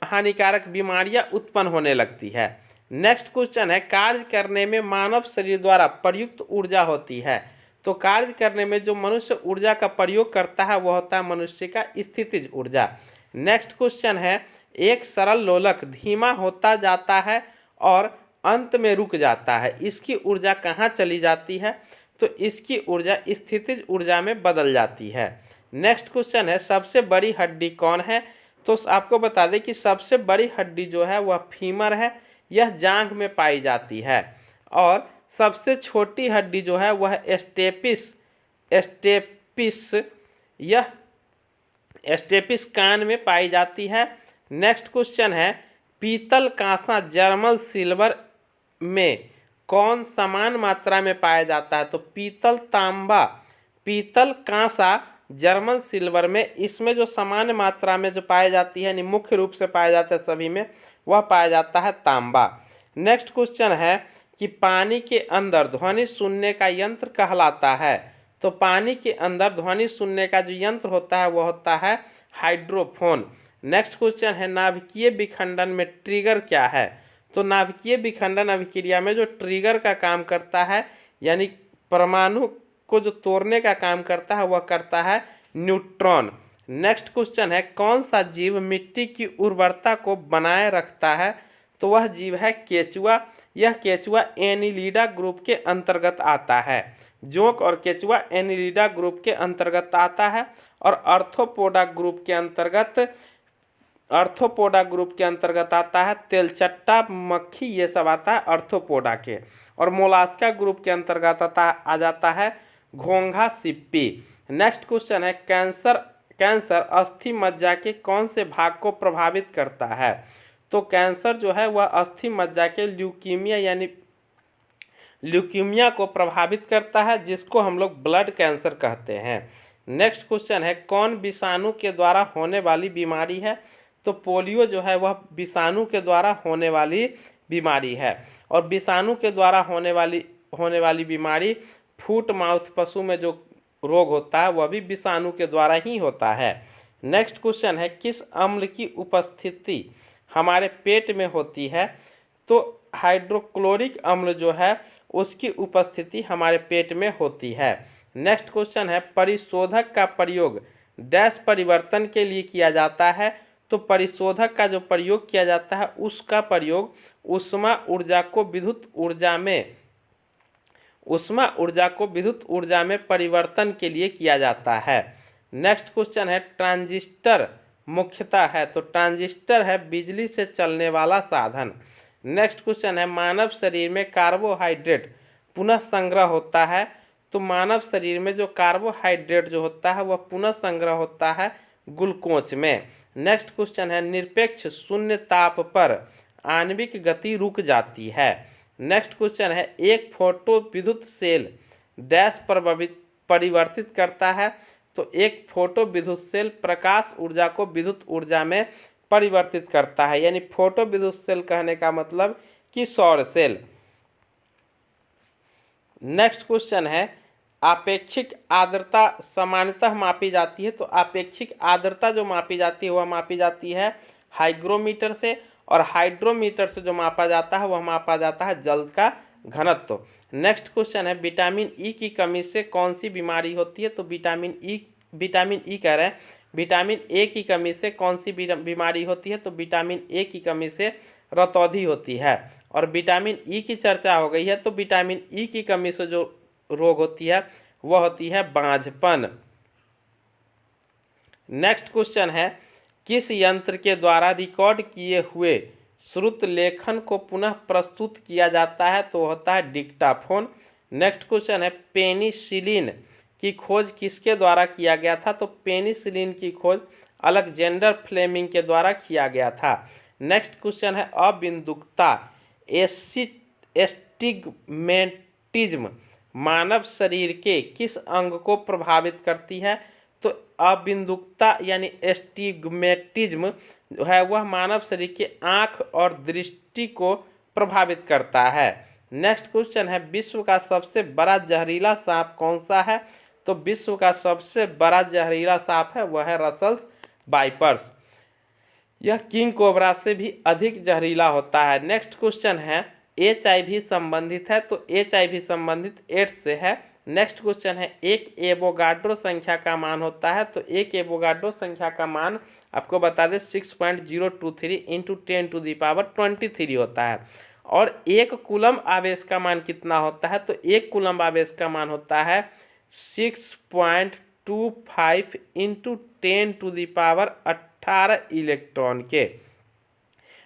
हानिकारक बीमारियां उत्पन्न होने लगती है। नेक्स्ट क्वेश्चन है कार्य करने में मानव शरीर द्वारा प्रयुक्त ऊर्जा होती है। तो कार्य करने में जो मनुष्य ऊर्जा का प्रयोग करता है वह होता है मनुष्य का स्थितिज ऊर्जा। नेक्स्ट क्वेश्चन है एक सरल लोलक धीमा होता जाता है और अंत में रुक जाता है, इसकी ऊर्जा कहाँ चली जाती है? तो इसकी ऊर्जा स्थितिज ऊर्जा में बदल जाती है। नेक्स्ट क्वेश्चन है सबसे बड़ी हड्डी कौन है? तो आपको बता दें कि सबसे बड़ी हड्डी जो है वह फीमर है, यह जांघ में पाई जाती है। और सबसे छोटी हड्डी जो है वह स्टेपिस कान में पाई जाती है। नेक्स्ट क्वेश्चन है पीतल कांसा जर्मन सिल्वर में कौन समान मात्रा में पाया जाता है? तो पीतल कांसा जर्मन सिल्वर में इसमें जो सामान्य मात्रा में जो पाई जाती है यानी मुख्य रूप से पाया जाता है सभी में, वह पाया जाता है तांबा। नेक्स्ट क्वेश्चन है कि पानी के अंदर ध्वनि सुनने का यंत्र कहलाता है। तो पानी के अंदर ध्वनि सुनने का जो यंत्र होता है वह होता है हाइड्रोफोन। नेक्स्ट क्वेश्चन है नाभिकीय विखंडन में ट्रिगर क्या है? तो नाभिकीय विखंडन अभिक्रिया में जो ट्रिगर का काम करता है यानी परमाणु को जो तोड़ने का काम करता है वह करता है न्यूट्रॉन। नेक्स्ट क्वेश्चन है कौन सा जीव मिट्टी की उर्वरता को बनाए रखता है, तो वह जीव है केचुआ। यह केचुआ एनिलिडा ग्रुप के अंतर्गत आता है। जोंक और केचुआ एनिलिडा ग्रुप के अंतर्गत आता है और आर्थ्रोपोडा ग्रुप के अंतर्गत आता है। तेलचट्टा मक्खी ये सब आता है आर्थ्रोपोडा के। और मोलास्का ग्रुप के अंतर्गत आ जाता है घोंघा सिप्पी। नेक्स्ट क्वेश्चन है कैंसर अस्थि मज्जा के कौन से भाग को प्रभावित करता है, तो कैंसर जो है वह अस्थि मज्जा के ल्यूकीमिया को प्रभावित करता है, जिसको हम लोग ब्लड कैंसर कहते हैं। नेक्स्ट क्वेश्चन है कौन विषाणु के द्वारा होने वाली बीमारी है, तो पोलियो जो है वह विषाणु के द्वारा होने वाली बीमारी है। और विषाणु के द्वारा होने वाली बीमारी फुट माउथ पशु में जो रोग होता है वह भी विषाणु के द्वारा ही होता है। नेक्स्ट क्वेश्चन है किस अम्ल की उपस्थिति हमारे पेट में होती है, तो हाइड्रोक्लोरिक अम्ल जो है उसकी उपस्थिति हमारे पेट में होती है। नेक्स्ट क्वेश्चन है परिशोधक का प्रयोग डैश परिवर्तन के लिए किया जाता है, तो परिशोधक का जो प्रयोग किया जाता है उसका प्रयोग ऊष्मा ऊर्जा को विद्युत ऊर्जा में परिवर्तन के लिए किया जाता है। नेक्स्ट क्वेश्चन है ट्रांजिस्टर मुख्यतः है, तो ट्रांजिस्टर है बिजली से चलने वाला साधन। नेक्स्ट क्वेश्चन है मानव शरीर में कार्बोहाइड्रेट पुनः संग्रह होता है, तो मानव शरीर में जो कार्बोहाइड्रेट जो होता है वह पुनः संग्रह होता है ग्लूकोज में। नेक्स्ट क्वेश्चन है निरपेक्ष शून्य ताप पर आणविक गति रुक जाती है। नेक्स्ट क्वेश्चन है एक फोटो विद्युत सेल डैश परिवर्तित करता है, तो एक फोटो विद्युत सेल प्रकाश ऊर्जा को विद्युत ऊर्जा में परिवर्तित करता है, यानी फोटो विद्युत सेल कहने का मतलब कि सौर सेल। नेक्स्ट क्वेश्चन है आपेक्षिक आर्द्रता सामान्यतः मापी जाती है, तो आपेक्षिक आर्द्रता जो मापी जाती है वह मापी जाती है हाइग्रोमीटर से, और हाइड्रोमीटर से जो मापा जाता है वह मापा जाता है जल का घनत्व। नेक्स्ट क्वेश्चन है विटामिन ई की कमी से कौन सी बीमारी होती है, तो विटामिन ई कह रहे हैं विटामिन ए की कमी से कौन सी बीमारी होती है, तो विटामिन ए की कमी से रतौंधी होती है। और विटामिन ई की चर्चा हो गई है, तो विटामिन ई की कमी से जो रोग होती है वह होती है बांझपन। नेक्स्ट क्वेश्चन है किस यंत्र के द्वारा रिकॉर्ड किए हुए श्रुत लेखन को पुनः प्रस्तुत किया जाता है, तो होता है डिक्टाफोन। नेक्स्ट क्वेश्चन है पेनिसिलिन की खोज किसके द्वारा किया गया था, तो पेनिसिलिन की खोज अलेक्जेंडर फ्लेमिंग के द्वारा किया गया था। नेक्स्ट क्वेश्चन है अबिंदुकता एस्टिग्मेटिज्म मानव शरीर के किस अंग को प्रभावित करती है, तो अबिंदुकता यानी एस्टिग्मेटिज्म जो है वह मानव शरीर के आँख और दृष्टि को प्रभावित करता है। नेक्स्ट क्वेश्चन है विश्व का सबसे बड़ा जहरीला सांप कौन सा है, तो विश्व का सबसे बड़ा जहरीला सांप है वह है रसल्स वाइपर्स। यह किंग कोबरा से भी अधिक जहरीला होता है। नेक्स्ट क्वेश्चन है HIV संबंधित है, तो HIV संबंधित एड्स से है। नेक्स्ट क्वेश्चन है एक एवोगाड्रो संख्या का मान होता है, तो एक एवोगाड्रो संख्या का मान आपको बता दें 6.023 × 10⁻23 होता है। और एक कूलम आवेश का मान कितना होता है, तो एक कूलम आवेश का मान होता है 6.25 × 10⁻18 इलेक्ट्रॉन के।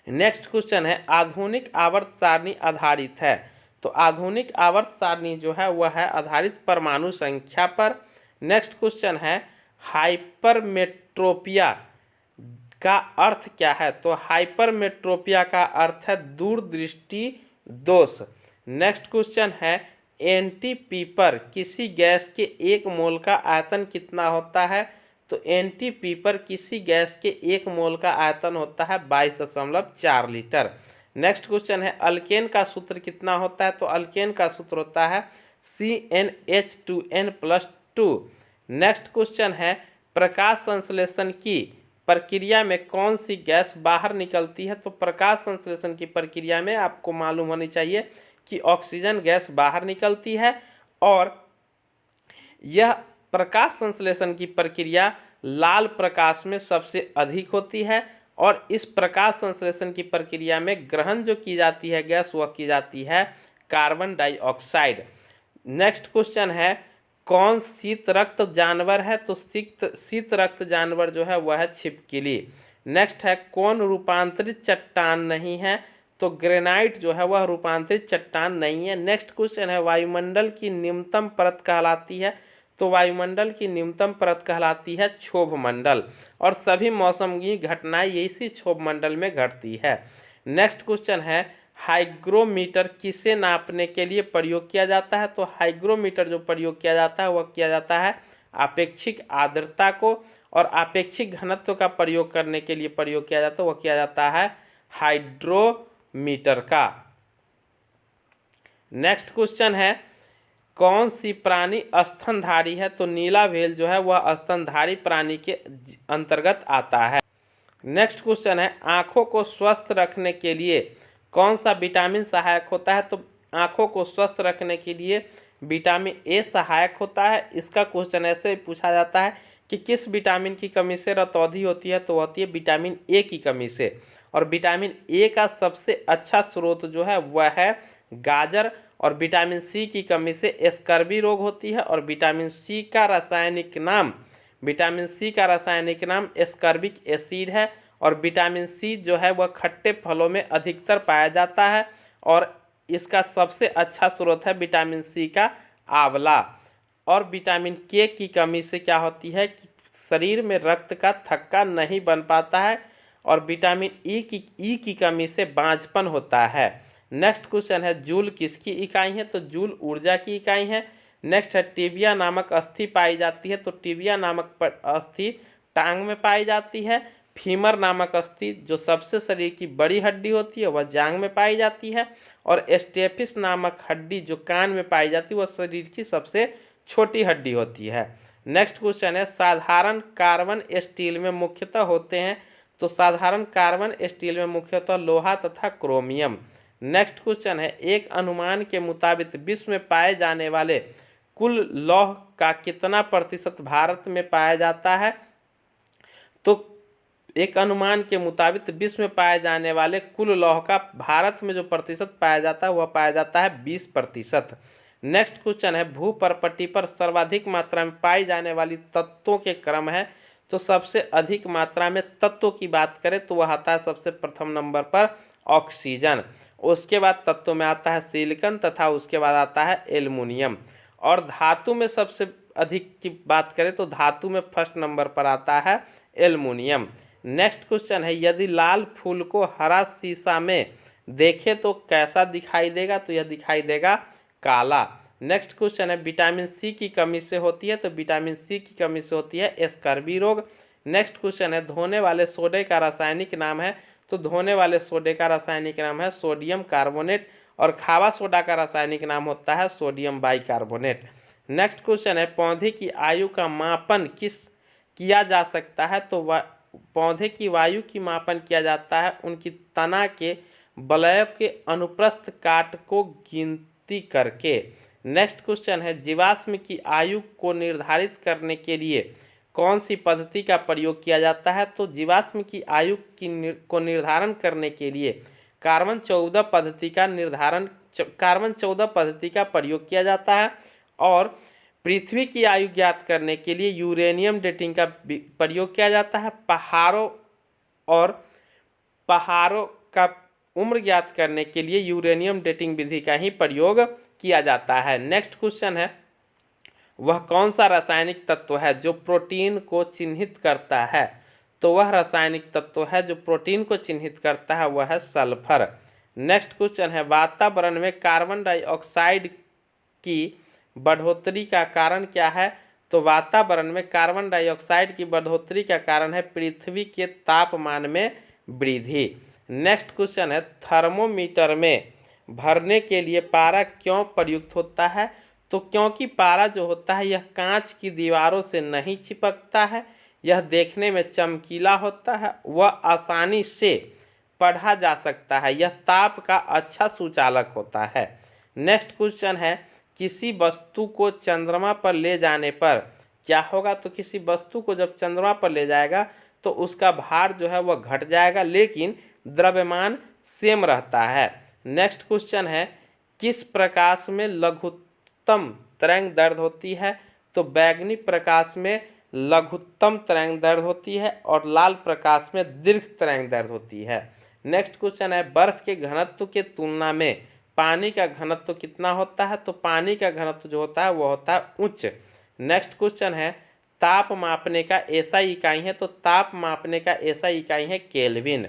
नेक्स्ट क्वेश्चन है आधुनिक आवर्त सारणी आधारित है, तो आधुनिक आवर्त सारणी जो है वह है आधारित परमाणु संख्या पर। नेक्स्ट क्वेश्चन है हाइपरमेट्रोपिया का अर्थ क्या है, तो हाइपरमेट्रोपिया का अर्थ है दूरदृष्टि दोष। नेक्स्ट क्वेश्चन है एनटीपी पर किसी गैस के 1 मोल का आयतन कितना होता है, तो एनटीपी पर किसी गैस के 1 मोल का आयतन होता है 22.4 लीटर। नेक्स्ट क्वेश्चन है अल्केन का सूत्र कितना होता है, तो अल्केन का सूत्र होता है CnH2n+2। नेक्स्ट क्वेश्चन है प्रकाश संश्लेषण की प्रक्रिया में कौन सी गैस बाहर निकलती है, तो प्रकाश संश्लेषण की प्रक्रिया में आपको मालूम होनी चाहिए कि ऑक्सीजन गैस बाहर निकलती है। और यह प्रकाश संश्लेषण की प्रक्रिया लाल प्रकाश में सबसे अधिक होती है और इस प्रकाश संश्लेषण की प्रक्रिया में ग्रहण जो की जाती है गैस वह की जाती है कार्बन डाइऑक्साइड। नेक्स्ट क्वेश्चन है कौन शीत रक्त जानवर है? तो शीत रक्त जानवर जो है वह है छिपकली। नेक्स्ट है कौन रूपांतरित चट्टान नहीं है? तो ग्रेनाइट जो है वह रूपांतरित चट्टान नहीं है। नेक्स्ट क्वेश्चन है वायुमंडल की निम्नतम परत कहलाती है? तो वायुमंडल की निम्नतम परत कहलाती है क्षोभ मंडल और सभी मौसम की घटनाएं इसी क्षोभ मंडल में घटती है। नेक्स्ट क्वेश्चन है हाइग्रोमीटर किसे नापने के लिए प्रयोग किया जाता है? तो हाइग्रोमीटर जो प्रयोग किया जाता है वह किया जाता है आपेक्षिक आर्द्रता को और आपेक्षिक घनत्व का प्रयोग करने के लिए प्रयोग किया जाता है वह किया जाता है हाइड्रोमीटर का। नेक्स्ट क्वेश्चन है कौन सी प्राणी स्तनधारी है? तो नीला व्हेल जो है वह स्तनधारी प्राणी के अंतर्गत आता है। नेक्स्ट क्वेश्चन है आँखों को स्वस्थ रखने के लिए कौन सा विटामिन सहायक होता है? तो आँखों को स्वस्थ रखने के लिए विटामिन ए सहायक होता है। इसका क्वेश्चन ऐसे पूछा जाता है कि किस विटामिन की कमी से रतौंधी होती है? तो होती है विटामिन ए की कमी से और विटामिन ए का सबसे अच्छा स्रोत जो है वह है गाजर और विटामिन सी की कमी से स्कर्वी रोग होती है और विटामिन सी का रासायनिक नाम स्कर्बिक एसिड है और विटामिन सी जो है वह खट्टे फलों में अधिकतर पाया जाता है और इसका सबसे अच्छा स्रोत है विटामिन सी का आंवला। और विटामिन के की कमी से क्या होती है कि शरीर में रक्त का थक्का नहीं बन पाता है और विटामिन ई की कमी से बांझपन होता है। नेक्स्ट क्वेश्चन है जूल किसकी इकाई है? तो जूल ऊर्जा की इकाई है। नेक्स्ट है टिबिया नामक अस्थि पाई जाती है? तो टिबिया नामक अस्थि टांग में पाई जाती है। फीमर नामक अस्थि जो सबसे शरीर की बड़ी हड्डी होती है वह जांघ में पाई जाती है और स्टेपिस नामक हड्डी जो कान में पाई जाती है वह शरीर की सबसे छोटी हड्डी होती है। नेक्स्ट क्वेश्चन है साधारण कार्बन स्टील में मुख्यतः होते हैं? तो साधारण कार्बन स्टील में मुख्यतः लोहा तथा क्रोमियम। नेक्स्ट क्वेश्चन है एक अनुमान के मुताबिक विश्व में पाए जाने वाले कुल लौह का कितना प्रतिशत भारत में पाया जाता है? तो एक अनुमान के मुताबिक विश्व में पाए जाने वाले कुल लौह का भारत में जो प्रतिशत पाया जाता है वह पाया जाता है 20%। नेक्स्ट क्वेश्चन है भूपर्पट्टी पर सर्वाधिक मात्रा में पाई जाने वाली तत्वों के क्रम है? तो सबसे अधिक मात्रा में तत्वों की बात करें तो वह आता है सबसे प्रथम नंबर पर ऑक्सीजन, उसके बाद तत्वों में आता है सिलिकॉन तथा उसके बाद आता है एल्युमिनियम और धातु में सबसे अधिक की बात करें तो धातु में फर्स्ट नंबर पर आता है एल्युमिनियम। नेक्स्ट क्वेश्चन है यदि लाल फूल को हरा शीशा में देखें तो कैसा दिखाई देगा? तो यह दिखाई देगा काला। नेक्स्ट क्वेश्चन है विटामिन सी की कमी से होती है? तो विटामिन सी की कमी से होती है स्कर्वी रोग। नेक्स्ट क्वेश्चन है धोने वाले सोडे का रासायनिक नाम है? तो धोने वाले सोडे का रासायनिक नाम है सोडियम कार्बोनेट और खावा सोडा का रासायनिक नाम होता है सोडियम बाइकार्बोनेट। नेक्स्ट क्वेश्चन है पौधे की आयु का मापन किया जा सकता है? तो पौधे की वायु की मापन किया जाता है उनकी तना के वलय के अनुप्रस्थ काट को गिनती करके। नेक्स्ट क्वेश्चन है जीवाश्म की आयु को निर्धारित करने के लिए कौन सी पद्धति का प्रयोग किया जाता है? तो जीवाश्म की आयु को निर्धारण करने के लिए कार्बन 14 पद्धति का प्रयोग किया जाता है और पृथ्वी की आयु ज्ञात करने के लिए यूरेनियम डेटिंग का प्रयोग किया जाता है। पहाड़ों का उम्र ज्ञात करने के लिए यूरेनियम डेटिंग विधि का ही प्रयोग किया जाता है। नेक्स्ट क्वेश्चन है वह कौन सा रासायनिक तत्व है जो प्रोटीन को चिन्हित करता है? तो वह रासायनिक तत्व है जो प्रोटीन को चिन्हित करता है वह है सल्फर। नेक्स्ट क्वेश्चन है वातावरण में कार्बन डाइऑक्साइड की बढ़ोतरी का कारण क्या है? तो वातावरण में कार्बन डाइऑक्साइड की बढ़ोतरी का कारण है पृथ्वी के तापमान में वृद्धि। नेक्स्ट क्वेश्चन है थर्मोमीटर में भरने के लिए पारा क्यों प्रयुक्त होता है? तो क्योंकि पारा जो होता है यह कांच की दीवारों से नहीं चिपकता है, यह देखने में चमकीला होता है, वह आसानी से पढ़ा जा सकता है, यह ताप का अच्छा सुचालक होता है। नेक्स्ट क्वेश्चन है किसी वस्तु को चंद्रमा पर ले जाने पर क्या होगा, तो किसी वस्तु को जब चंद्रमा पर ले जाएगा तो उसका भार जो है वह घट जाएगा, लेकिन द्रव्यमान सेम रहता है। नेक्स्ट क्वेश्चन है, किस प्रकाश में लघुत्तम तरंग दैर्ध्य होती है, तो बैंगनी प्रकाश में लघुत्तम तरंग दैर्ध्य होती है और लाल प्रकाश में दीर्घ तरंग दैर्ध्य होती है। नेक्स्ट क्वेश्चन है, बर्फ के घनत्व के तुलना में पानी का घनत्व कितना होता है, तो पानी का घनत्व जो होता है वह होता है उच्च। नेक्स्ट क्वेश्चन है, ताप मापने का ऐसा इकाई है, तो ताप मापने का ऐसा इकाई है केल्विन।